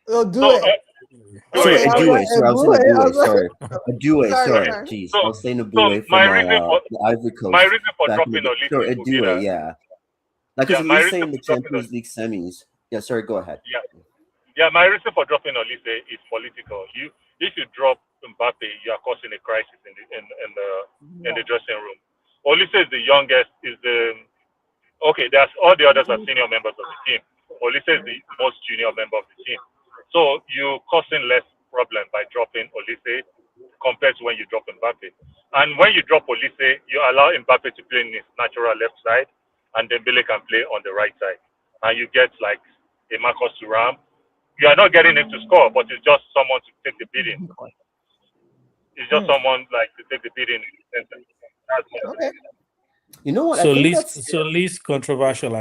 Oh, So do it. do sorry, Okay, it, I do was it. Eboué. like Sorry, I was saying Eboué. I Eboué. was Sorry, like, Eboué. sorry, Sorry, sorry. jeez, So I was saying so Eboué my from reason for the Ivory my Coast reason for back in the dropping day. Olise Sure, will be Eboué, that yeah. Like, because yeah, my Elise reason in the for dropping Champions League semis. Yeah, sorry, go ahead. yeah, yeah, my reason for dropping Olise is political. If you drop Mbappe, you are causing a crisis in the dressing room. Olise is the youngest, is the okay. There's all the others are senior members of the team. Olise is the most junior member of the team. So you causing less problem by dropping Olise compared to when you drop Mbappe. And when you drop Olise, you allow Mbappe to play in his natural left side, and Dembele can play on the right side, and you get like a Marcus Thuram. You are not getting him to score, but it's just someone to take the beating. It's just Hmm. someone like to take the beating in the center. That's all. Okay. You know what? I So think least that's so least controversial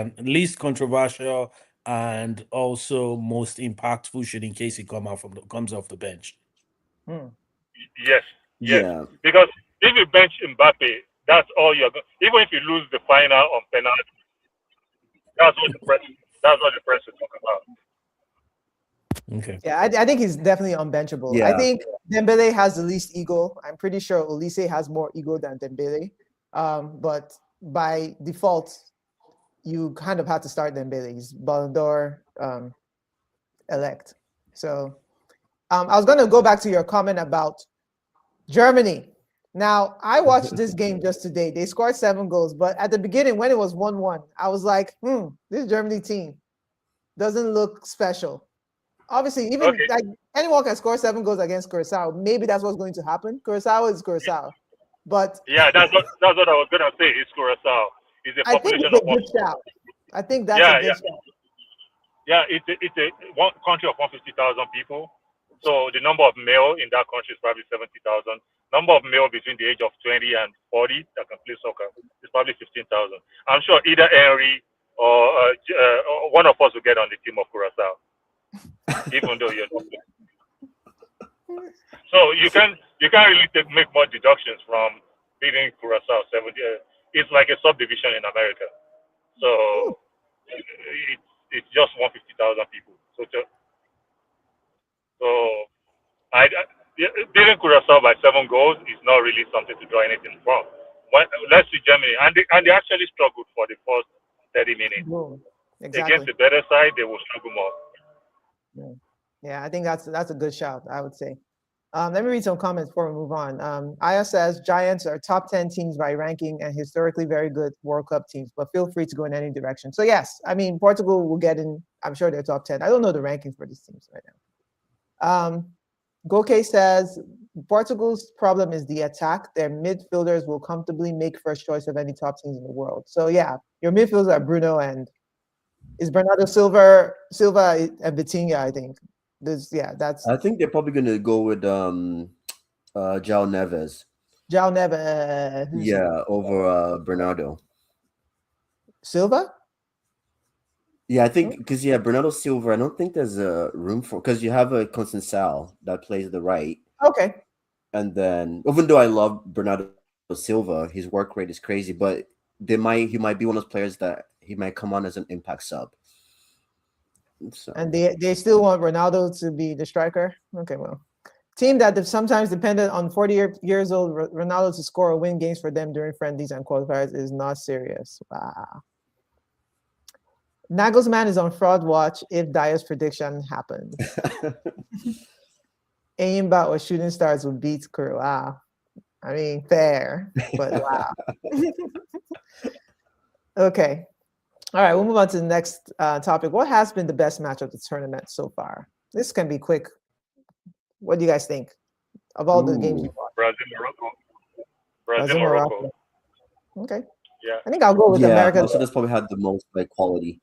and also most impactful should in case he comes off the bench. Hmm. Yes, yes. yeah. Because if you bench Mbappe, that's all you're going. Even if you lose the final on penalty, that's what the press. That's what the press is talking about. Okay. Yeah, I think he's definitely unbenchable. I Yeah. think Dembele has the least ego. I'm pretty sure Olise has more ego than Dembele. But by default, you kind of have to start Dembele. He's Ballon d'Or elect. So I was going to go back to your comment about Germany. Now, I watched this game just today. They scored 7 goals, but at the beginning, when it was 1-1, I was like, this Germany team doesn't look special. Obviously, even Okay. like anyone can score 7 goals against Curacao. Maybe that's what's going to happen. Curacao is Curacao. But Yeah, that's what I was gonna say. It's Curacao. It's a I think population it's of a good shout. I think that's yeah, a good yeah, shout. yeah. It's a one country of 150,000 people. So the number of male in that country is probably 70,000. Number of male between the age of 20 and 40 that can play soccer is probably 15,000. I'm sure either Henry or one of us will get on the team of Curacao, even though you're not. So you can't really make more deductions from beating Curacao 70. It's like a subdivision in America. So it's just 150,000 people. So beating Curacao by 7 goals is not really something to draw anything from. Let's see Germany, and they actually struggled for the first 30 minutes. Boom. Against Exactly. the better side, they will struggle more. Yeah, I think that's a good shout, I would say. Let me read some comments before we move on. Aya says Giants are top 10 teams by ranking and historically very good World Cup teams, but feel free to go in any direction. So yes, I mean Portugal will get in. I'm sure they're top 10. I don't know the rankings for these teams right now. Goke says Portugal's problem is the attack. Their midfielders will comfortably make first choice of any top teams in the world. So yeah, your midfielders are Bruno and is Bernardo Silva and Vitinha, I think. That's I think they're probably gonna go with João Neves. João Neves. Yeah, over Bernardo. Silva? Yeah, I think because Bernardo Silva. I don't think there's a room for because you have a Conceição that plays the right, Okay. and then even though I love Bernardo Silva, his work rate is crazy, but he might be one of those players that he might come on as an impact sub. So. And they still want Ronaldo to be the striker? Okay, well. Team that sometimes depended on 40 years old Ronaldo to score or win games for them during friendlies and qualifiers is not serious. Wow. Nagelsmann is on fraud watch if Dyer's prediction happens. Aimbot or shooting stars will beat Curl. Wow. I mean, fair, but wow. Okay. All right, we'll move on to the next topic. What has been the best match of the tournament so far? This can be quick. What do you guys think of all the games you watched? Brazil-Morocco. Okay. Yeah. I think I'll go with yeah, America. also that's probably had the most quality.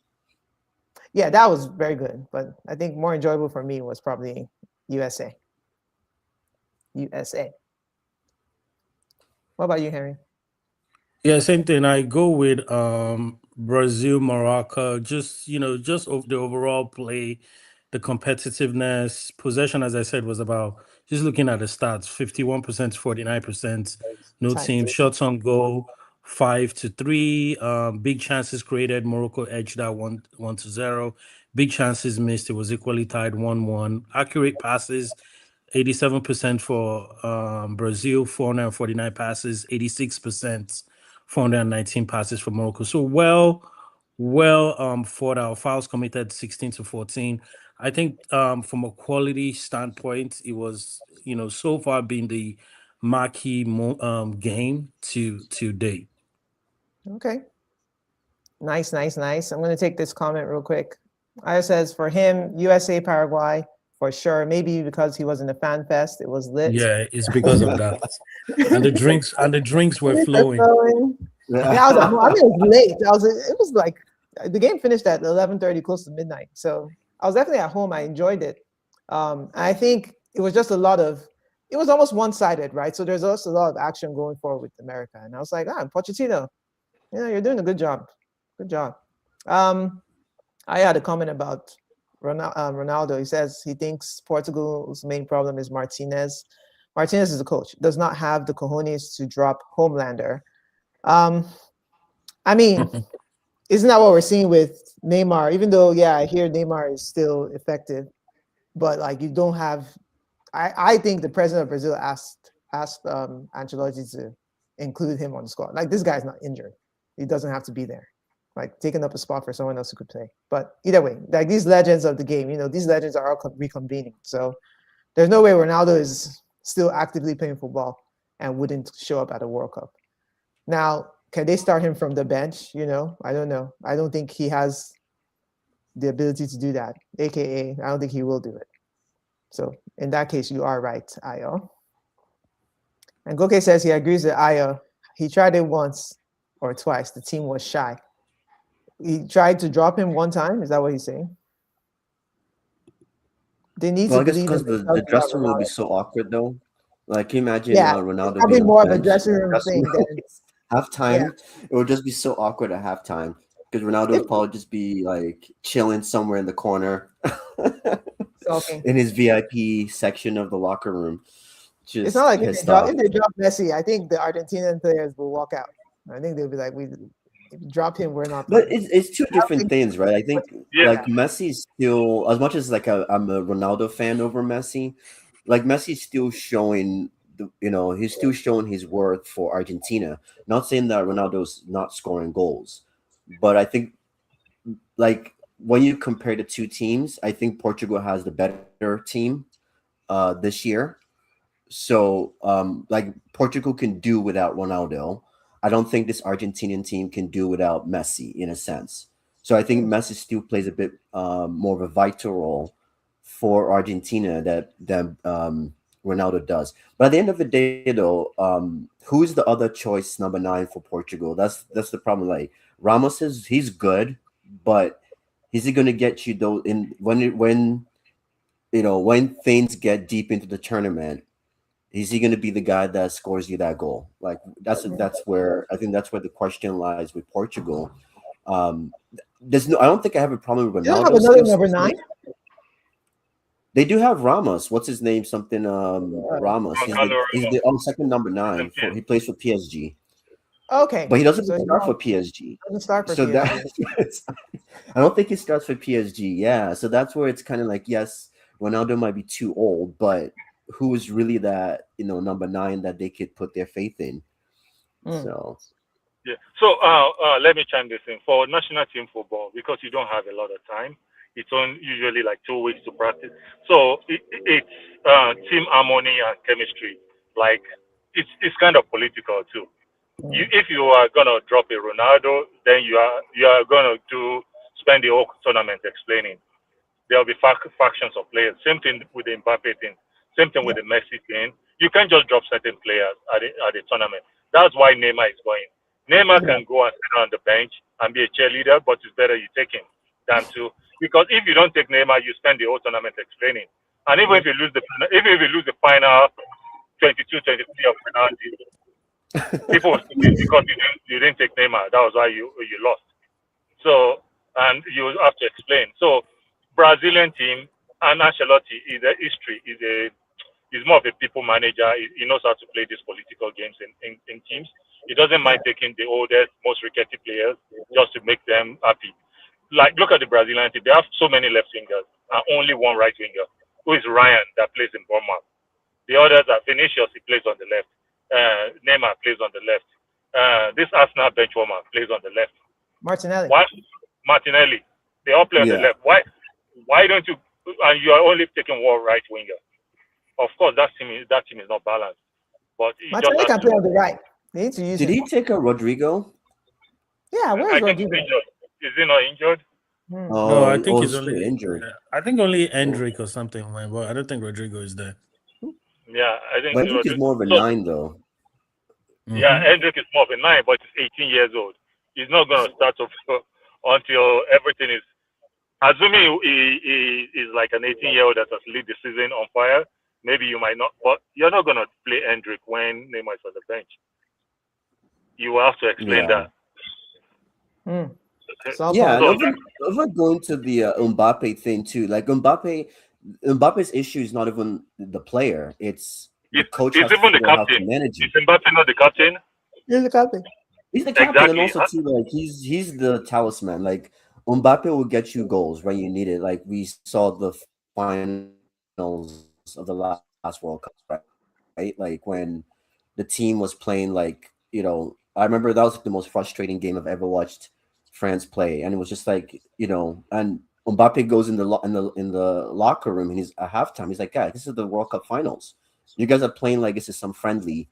Yeah, that was very good, but I think more enjoyable for me was probably USA. What about you, Henry? Yeah, same thing. I go with Brazil, Morocco. Just just the overall play, the competitiveness, possession. As I said, was about just looking at the stats: 51%, 49%. No Tight. team shots on goal, 5-3. Big chances created. Morocco edged that 1-0. Big chances missed. It was equally tied 1-1. Accurate passes. 87% for Brazil, 449 passes, 86%, 419 passes for Morocco. So well fought out. Fouls committed 16-14. I think from a quality standpoint, it was so far been the marquee game to date. Okay. Nice. I'm going to take this comment real quick. Aya says for him, USA Paraguay for sure. Maybe because he was in the fan fest, it was lit. Yeah, it's because of that. And the drinks were flowing. Yeah, I was at home. I mean, it was late. It was like the game finished at 11:30, close to midnight. So I was definitely at home. I enjoyed it. I think it was just it was almost one-sided, right? So there's also a lot of action going forward with America. And I was like, Pochettino, you're doing a good job. Good job. I had a comment about Ronaldo. He says he thinks Portugal's main problem is Martinez. Martinez is the coach, does not have the cojones to drop Homelander. I mean, isn't that what we're seeing with Neymar? Even though, I hear Neymar is still effective, but like you don't have. I think the president of Brazil asked Ancelotti to include him on the squad. Like this guy's not injured; he doesn't have to be there. Like taking up a spot for someone else who could play. But either way, like these legends of the game, these legends are all reconvening. So there's no way Ronaldo is still actively playing football and wouldn't show up at a World Cup. Now, can they start him from the bench? I don't know. I don't think he has the ability to do that. AKA, I don't think he will do it. So in that case, you are right, Ayo. And Goke says he agrees with Ayo. He tried it once or twice. The team was shy. He tried to drop him one time. Is that what he's saying? They need to believe because the dressing room will be so awkward, though. Like, can you imagine Ronaldo probably being more of a bench, dressing room thing than halftime. It would just be so awkward at halftime because Ronaldo would probably just be like chilling somewhere in the corner in his VIP section of the locker room. It's not like if they drop Messi, I think the Argentinian players will walk out. I think they'll be like, if you drop him, we're not. But it's two different things, right? I think like Messi's still, as much as like I'm a Ronaldo fan over Messi, like Messi's still showing he's still showing his worth for Argentina. Not saying that Ronaldo's not scoring goals, but I think like when you compare the two teams, I think Portugal has the better team this year. So like Portugal can do without Ronaldo. I don't think this Argentinian team can do without Messi in a sense. So I think Messi still plays a bit more of a vital role for Argentina than Ronaldo does. But at the end of the day, though, who's the other choice number 9 for Portugal? That's the problem. Like Ramos he's good, but is he going to get you though when things get deep into the tournament? Is he going to be the guy that scores you that goal? Like that's where I think that's where the question lies with Portugal. I don't think I have a problem with Ronaldo. You don't have another number 9? They do have Ramos. What's his name? Something Ramos. He's the second number 9. He plays for PSG. Okay, but he doesn't start for PSG. Doesn't start for so PSG. I don't think he starts for PSG. Yeah, so that's where it's kind of like, yes, Ronaldo might be too old, but who is really that number 9 that they could put their faith in? So let me chime this in for national team football, because you don't have a lot of time. It's on usually like 2 weeks to practice. So it's team harmony and chemistry. Like it's kind of political too. If you are gonna drop a Ronaldo, then you are gonna spend the whole tournament explaining. There will be factions of players. Same thing with the Mbappe thing. Same thing with the Messi thing. You can't just drop certain players at the tournament. That's why Neymar is going. Neymar can go and sit on the bench and be a cheerleader, but it's better you take him than to, because if you don't take Neymar, you spend the whole tournament explaining. And even if you lose the final 22-23 of penalty, People were stupid because you didn't take Neymar. That was why you lost. So, and you have to explain. So, Brazilian team and Ancelotti is a history. Is more of a people manager. He knows how to play these political games in teams. He doesn't mind taking the oldest, most rickety players just to make them happy. Like, look at the Brazilian team. They have so many left wingers and only one right winger, who is Ryan, that plays in Bournemouth. The others are Vinicius, he plays on the left. Neymar plays on the left. This Arsenal bench warmer plays on the left. Martinelli. Why Martinelli? They all play on the Yeah. left. Why don't you? And you are only taking one right winger. Of course, that team is not balanced. But he just Martinelli has can to. play on the right. They need to use Did him. he take a Rodrigo? Yeah, where I is think he's Rodrigo? injured. Is he not injured? Hmm. No, I think he's still only injured. I think only Hendrick or something went, but I don't think Rodrigo is there. Yeah, I think. Hendrick is more of a So, 9, though. yeah, Hendrick is more of a 9, but he's 18 years old. He's not going to start off until everything is. Assuming he is like an 18-year-old that has lead the season on fire, maybe you might not. But you're not going to play Hendrick when Neymar is on the bench. You will have to explain that. Hmm. Yeah, So, and over going to the Mbappe thing too. Like Mbappe's issue is not even the player; it's the coach He's has to even the figure out how to captain. manage it. Is Mbappe not the captain? here's the captain. He's the captain, and Exactly. also too, like he's the talisman. Like Mbappe will get you goals when you need it. Like we saw the finals of the last World Cup, right? Like when the team was playing, like I remember that was like the most frustrating game I've ever watched France play, and it was just like and Mbappe goes in the locker room and he's at halftime. He's like, "Guys, this is the World Cup finals. You guys are playing like this is some friendly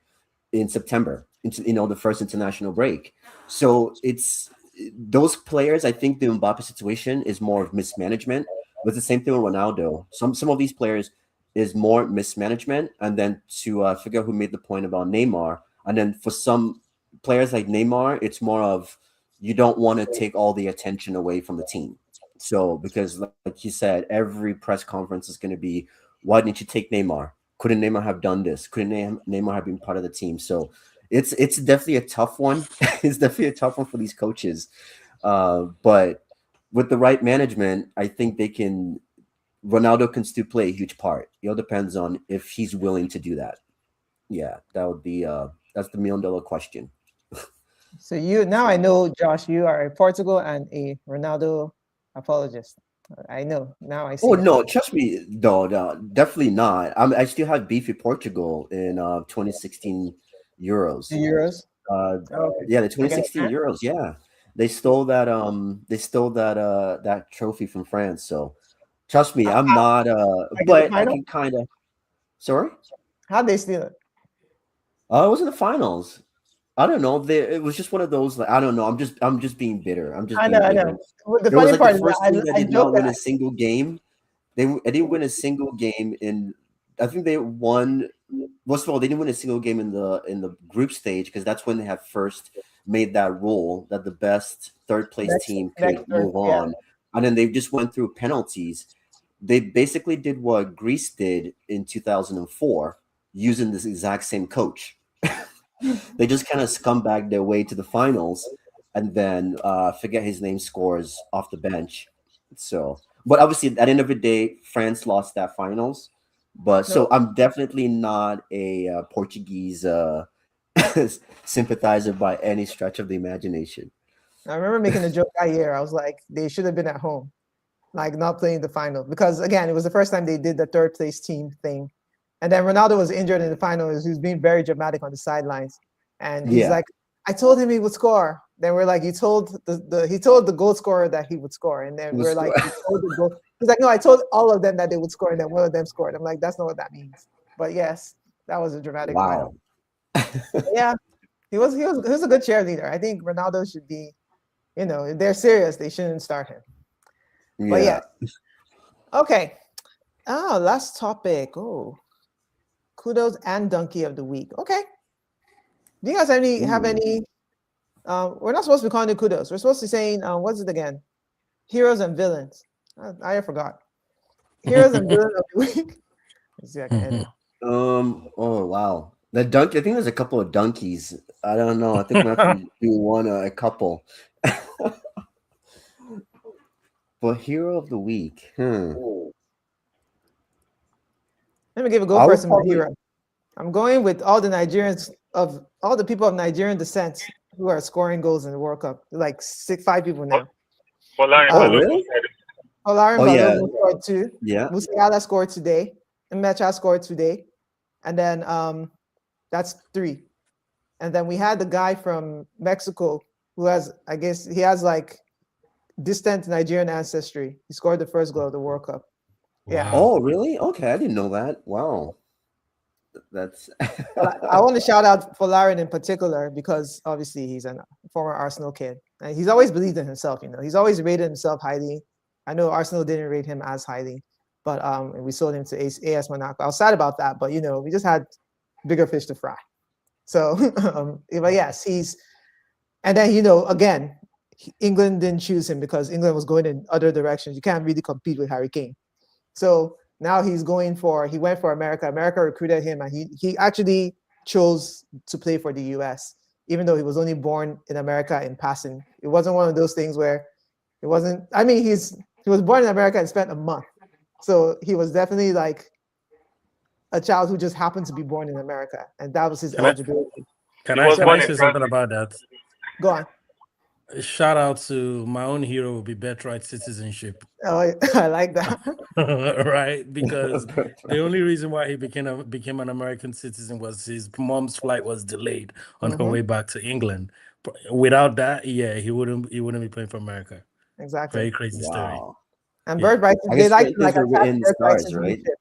in September, into the first international break." So it's those players. I think the Mbappe situation is more of mismanagement. But it's the same thing with Ronaldo. Some of these players is more mismanagement, and then to figure out who made the point about Neymar, and then for some players like Neymar, it's more of you don't want to take all the attention away from the team. So because like you said, every press conference is going to be, why didn't you take Neymar? Couldn't Neymar have done this? Couldn't Neymar have been part of the team? So it's definitely a tough one. It's definitely a tough one for these coaches. But with the right management, I think Ronaldo can still play a huge part. It all depends on if he's willing to do that. Yeah, that would be that's the $1,000,000 question. So now I know, Josh, you are a Portugal and a Ronaldo apologist. I know now. I see. Oh no, trust me, no, definitely not. I still have beef with Portugal in 2016 Euros. The Euros. Yeah, the 2016 Euros. Yeah, they stole that. That trophy from France. So trust me, I'm not. But I can kind of. Sorry. How'd they steal it? It was in the finals. I don't know. It was just one of those. Like I don't know. I'm just being bitter. I'm just. I know. Well, the it was funny like part the first team that did not win that. a single game. They didn't win a single game in. I think they won. First of all, they didn't win a single game in the group stage because that's when they have first made that rule that the best third place team could move on, and then they just went through penalties. They basically did what Greece did in 2004, using this exact same coach. They just kind of scumbag their way to the finals, and then forget his name scores off the bench. So, but obviously, at the end of the day, France lost that finals. But so I'm definitely not a Portuguese sympathizer by any stretch of the imagination. I remember making a joke that year. I was like, they should have been at home, like not playing the final, because again, it was the first time they did the third place team thing. And then Ronaldo was injured in the finals. He was being very dramatic on the sidelines. And he's like, I told him he would score. Then we're like, he told the goal scorer that he would score. And then we're like, he's like, no, I told all of them that they would score. And then one of them scored. I'm like, that's not what that means. But yes, that was a dramatic final. Yeah, he was a good cheerleader. I think Ronaldo should be, if they're serious, they shouldn't start him. Yeah. But yeah. Okay. Last topic. Oh. Kudos and Donkey of the week. Okay. Do you guys have any? We're not supposed to be calling it kudos. We're supposed to be saying, what's it again? Heroes and villains. I forgot. Heroes and villains of the week. Let's see if I can edit. Oh wow. The donkey. I think there's a couple of donkeys. I don't know. I think we have to do one a couple. But hero of the week. Let me give a go I would person my probably- hero. I'm going with all the Nigerians of all the people of Nigerian descent who are scoring goals in the World Cup. Like 5 people now. Folarin Oh, Balogun really? said it. Olarin Oh, yeah. Balogun scored 2. Yeah. Musiala scored today. Mecha scored today. And then that's 3. And then we had the guy from Mexico who has, I guess, he has like distant Nigerian ancestry. He scored the first goal of the World Cup. Yeah. Wow. Oh, really? Okay, I didn't know that. Wow. That's I want to shout out Folarin in particular because obviously he's a former Arsenal kid. And he's always believed in himself, you know. He's always rated himself highly. I know Arsenal didn't rate him as highly, but we sold him to AS Monaco. I was sad about that, but you know, we just had bigger fish to fry. So, but yes, and then, you know, again, England didn't choose him because England was going in other directions. You can't really compete with Harry Kane. So now he went for America. America recruited him, and he actually chose to play for the US, even though he was only born in America in passing. It wasn't one of those things where it wasn't, I mean, he was born in America and spent a month. So he was definitely like a child who just happened to be born in America, and that was his eligibility. Can He I was born say in something France. about that? Go on. Shout out to my own hero will be birthright citizenship. Oh, I like that. Right? Because the only reason why he became an American citizen was his mom's flight was delayed on her way back to England. Without that, yeah, he wouldn't be playing for America. Exactly. Very crazy story. wow. And Yeah. birthright, I they guess like certain to like things were written in the birthright stars, right? citizenship.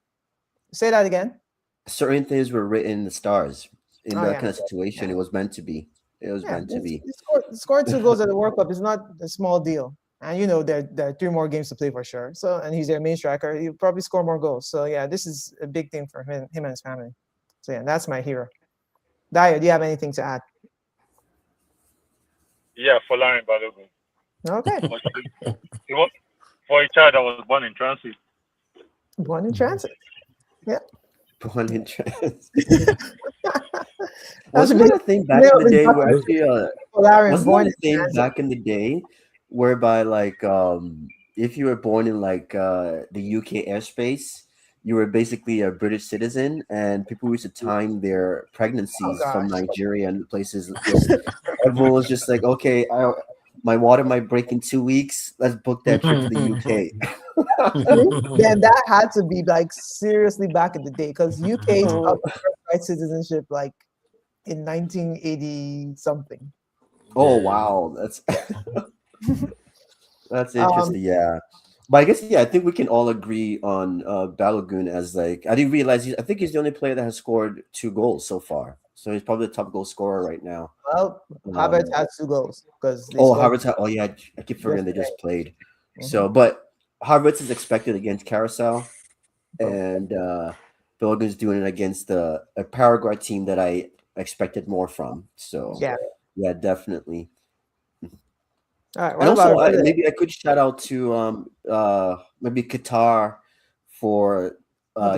Say that again. Certain things were written in the stars. In Oh, that yeah. kind of situation, it was meant to be. It was meant to be. Scored 2 goals at the World Cup is not a small deal. And you know, there are 3 more games to play for sure. So, and he's their main striker. He'll probably score more goals. So yeah, this is a big thing for him and his family. So yeah, that's my hero. Daya, do you have anything to add? Yeah, Folarin Balogun. Okay. He was for a child that was born in transit. Born in transit. Yeah. Born in trans. That's Wasn't a that a thing back in the day where actually, Folarin wasn't born that a in thing transit. back in the day whereby like if you were born in like the UK airspace, you were basically a British citizen, and people used to time their pregnancies from gosh. Nigeria and places. Everyone was just like, okay, my water might break in 2 weeks. Let's book that trip to the UK. Then that had to be like seriously back in the day because UK stopped birthright citizenship like in 1980 something. Oh wow, that's interesting. Yeah, but I guess I think we can all agree on Balogun as like I didn't realize I think he's the only player that has scored 2 goals so far. So he's probably the top goal scorer right now. Well, Havertz has 2 goals because Havertz. Oh yeah, I keep forgetting they just played. So, but Havertz is expected against Carousel, and Balogun's doing it against a Paraguay team that I expected more from. So yeah, definitely. All right, And also, maybe I could shout out to maybe Qatar for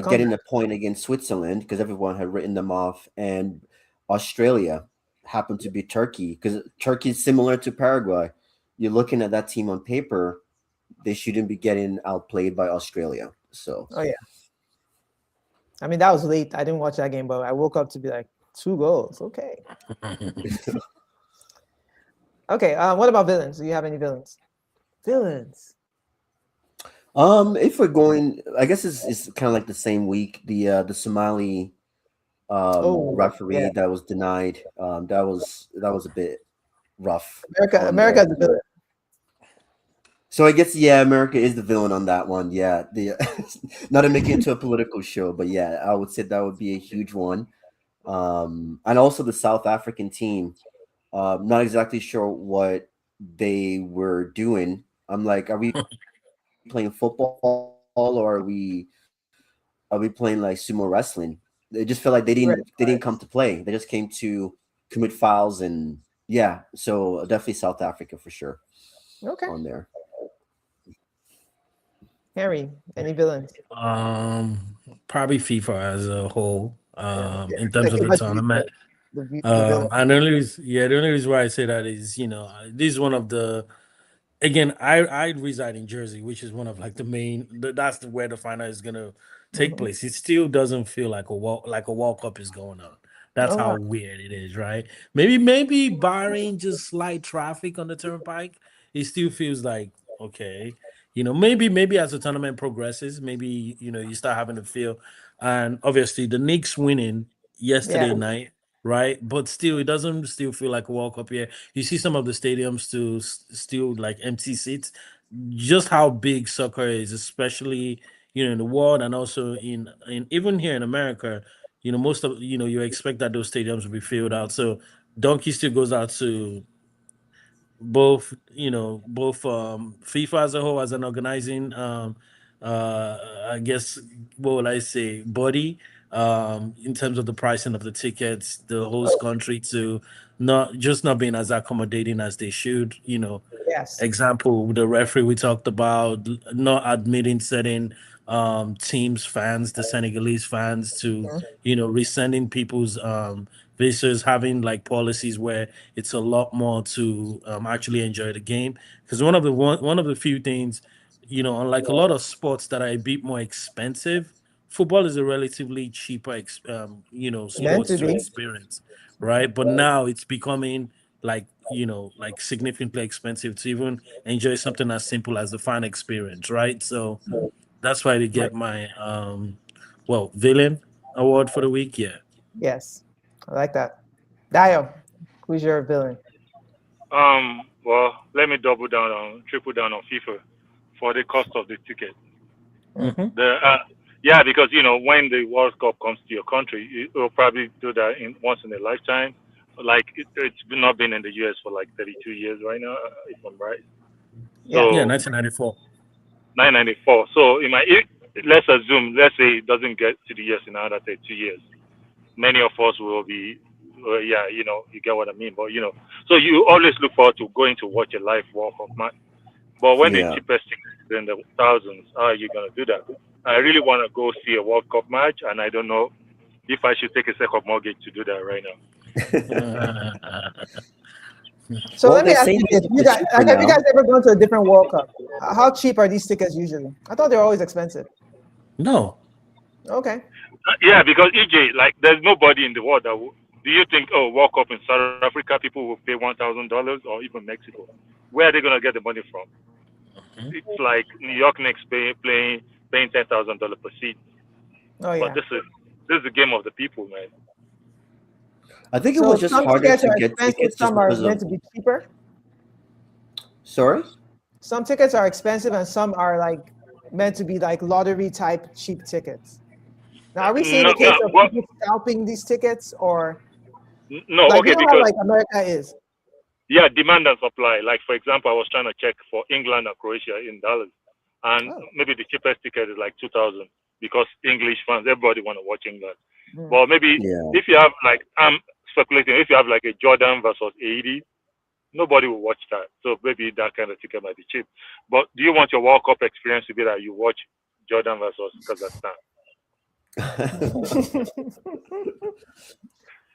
getting a point against Switzerland because everyone had written them off, and Australia happened to be Turkey because Turkey is similar to Paraguay. You're looking at that team on paper, they shouldn't be getting outplayed by Australia. So, oh yeah, I mean that was late. I didn't watch that game, but I woke up to be like 2 goals. Okay. Okay. What about villains? Do you have any villains? Villains. If we're going, I guess it's kind of like the same week. The Somali referee that was denied. That was a bit rough. America's the villain. So I guess America is the villain on that one. Yeah, not to make it into a political show, but yeah, I would say that would be a huge one. And also the South African team. Not exactly sure what they were doing. I'm like, are we playing football or are we playing like sumo wrestling? They just feel like they didn't come to play. They just came to commit fouls and yeah. So definitely South Africa for sure. Okay. On there. Harry, any villains? Probably FIFA as a whole. in terms Like of give the us the tournament. the villain. And the only reason why I say that is, this is one of the, again, I reside in Jersey, which is one of like the main. That's where the final is gonna take Mhm. place. It still doesn't feel like a World Cup is going on. That's Oh how wow. weird it is, right? Maybe barring just slight traffic on the turnpike, it still feels like okay. Maybe as the tournament progresses, maybe you start having to feel, and obviously the Knicks winning Yeah. yesterday night, right? But still, it doesn't still feel like a World Cup here. You see some of the stadiums to still like empty seats. Just how big soccer is, especially in the world, and also in even here in America. Most of you expect that those stadiums will be filled out. So Donkey still goes out to both FIFA as a whole as an organizing I guess what would I say body in terms of the pricing of the tickets, the host country to not being as accommodating as they should. Yes. Example, the referee we talked about not admitting certain teams fans, the Senegalese fans, to Mhm. resending people's visitors, having like policies where it's a lot more to actually enjoy the game. Because one of the few things, unlike a lot of sports that are a bit more expensive, football is a relatively cheaper Meant sports to to be. experience, right? But now it's becoming like significantly expensive to even enjoy something as simple as the fan experience, right? So that's why they get my villain award for the week. Yeah. Yes. I like that. Dio, who's your villain? Well, let me triple down on FIFA for the cost of the ticket. Mm. Mm-hmm. Yeah, because when the World Cup comes to your country, it will probably do that in once in a lifetime. Like it's not been in the US for like 32 years right now, if I'm right. Yeah. Yeah, So 1994. 994. So let's say it doesn't get to the US in another 32 years. Many of us will be, yeah, you get what I mean. But so you always look forward to going to watch a live World Cup match. But when the Yeah. cheapest ticket is in the thousands, how are you gonna do that? I really want to go see a World Cup match, and I don't know if I should take a second mortgage to do that right now. So Well, let me they're ask saying you this: you it's guys, cheaper like, have you guys now. ever gone to a different World Cup? How cheap are these tickets usually? I thought they were always expensive. No. Okay. Yeah, because EJ, like, there's nobody in the world that will. Do you think, World Cup in South Africa, people will pay $1,000 or even Mexico? Where are they gonna get the money from? Mhm. It's like New York Knicks paying $10,000 per seat. Oh But yeah. this is the game of the people, man. I think it So was just some harder tickets to are get expensive, tickets just some are because meant of. to be cheaper. Sorry. Some tickets are expensive, and some are like meant to be like lottery type cheap tickets. Now, are we seeing No, the no, case of well, people scalping these tickets, or no, like okay, how because like America is? yeah, demand and supply. Like for example, I was trying to check for England and Croatia in dollars, and Oh. maybe the cheapest ticket is like 2,000 because English fans, everybody want to watch England. Mm. But maybe Yeah. if you have like, I'm speculating, if you have like a Jordan versus 80, nobody will watch that. So maybe that kind of ticket might be cheap. But do you want your World Cup experience to be that you watch Jordan versus Kazakhstan?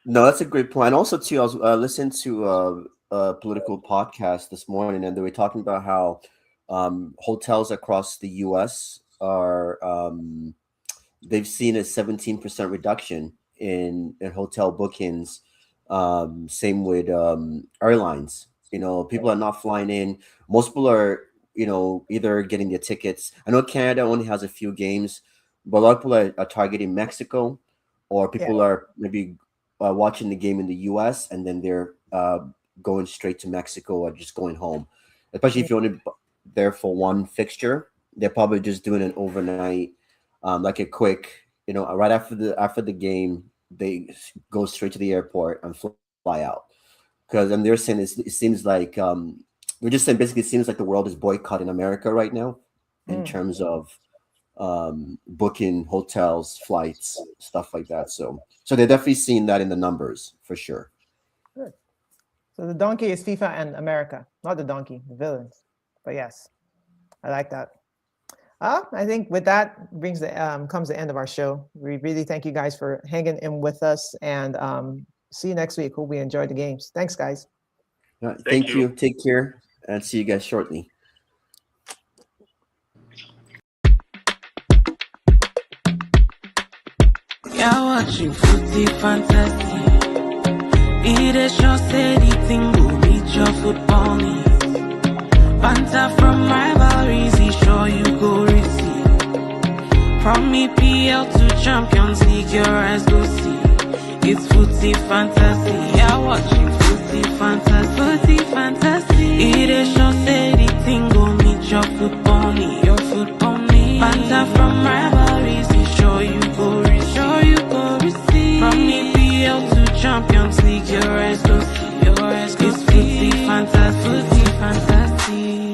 No, that's a great point. Also, too, I was listening to a political podcast this morning, and they were talking about how hotels across the U.S. are they've seen a 17% reduction in hotel bookings. Same with airlines. People are not flying in. Most people are, either getting their tickets. I know Canada only has a few games, but a lot of people are targeting Mexico, or Yeah. people are maybe watching the game in the U.S. and then they're going straight to Mexico or just going home. Especially Mm. if you're only there for one fixture, they're probably just doing an overnight, like a quick, right after the game, they go straight to the airport and fly out. Because and they're saying it seems like we're just saying basically it seems like the world is boycotting America right now in Mm. terms of booking hotels, flights, stuff like that. So they're definitely seeing that in the numbers for sure. Good. So the donkey is FIFA and America, not the donkey, the villains. But yes, I like that. I think with that comes the end of our show. We really thank you guys for hanging in with us, and see you next week. Hope we enjoyed the games. Thanks, guys. Thank you. Take care, and see you guys shortly. You're watching Footy Fantasy. It is your steady thing, go meet your football needs. Banter from rivalries, he sure you go receive. From EPL to Champions League, your eyes go see. It's Footy Fantasy. You're watching Footy Fantasy. Footy Fantasy. It is your steady thing, go meet your football need. Your football need. Banter from rivalries, he sure you go receive. From EPL to Champions League, your eyes go see. Your eyes go see. Footy Fantasy. Footy Fantasy.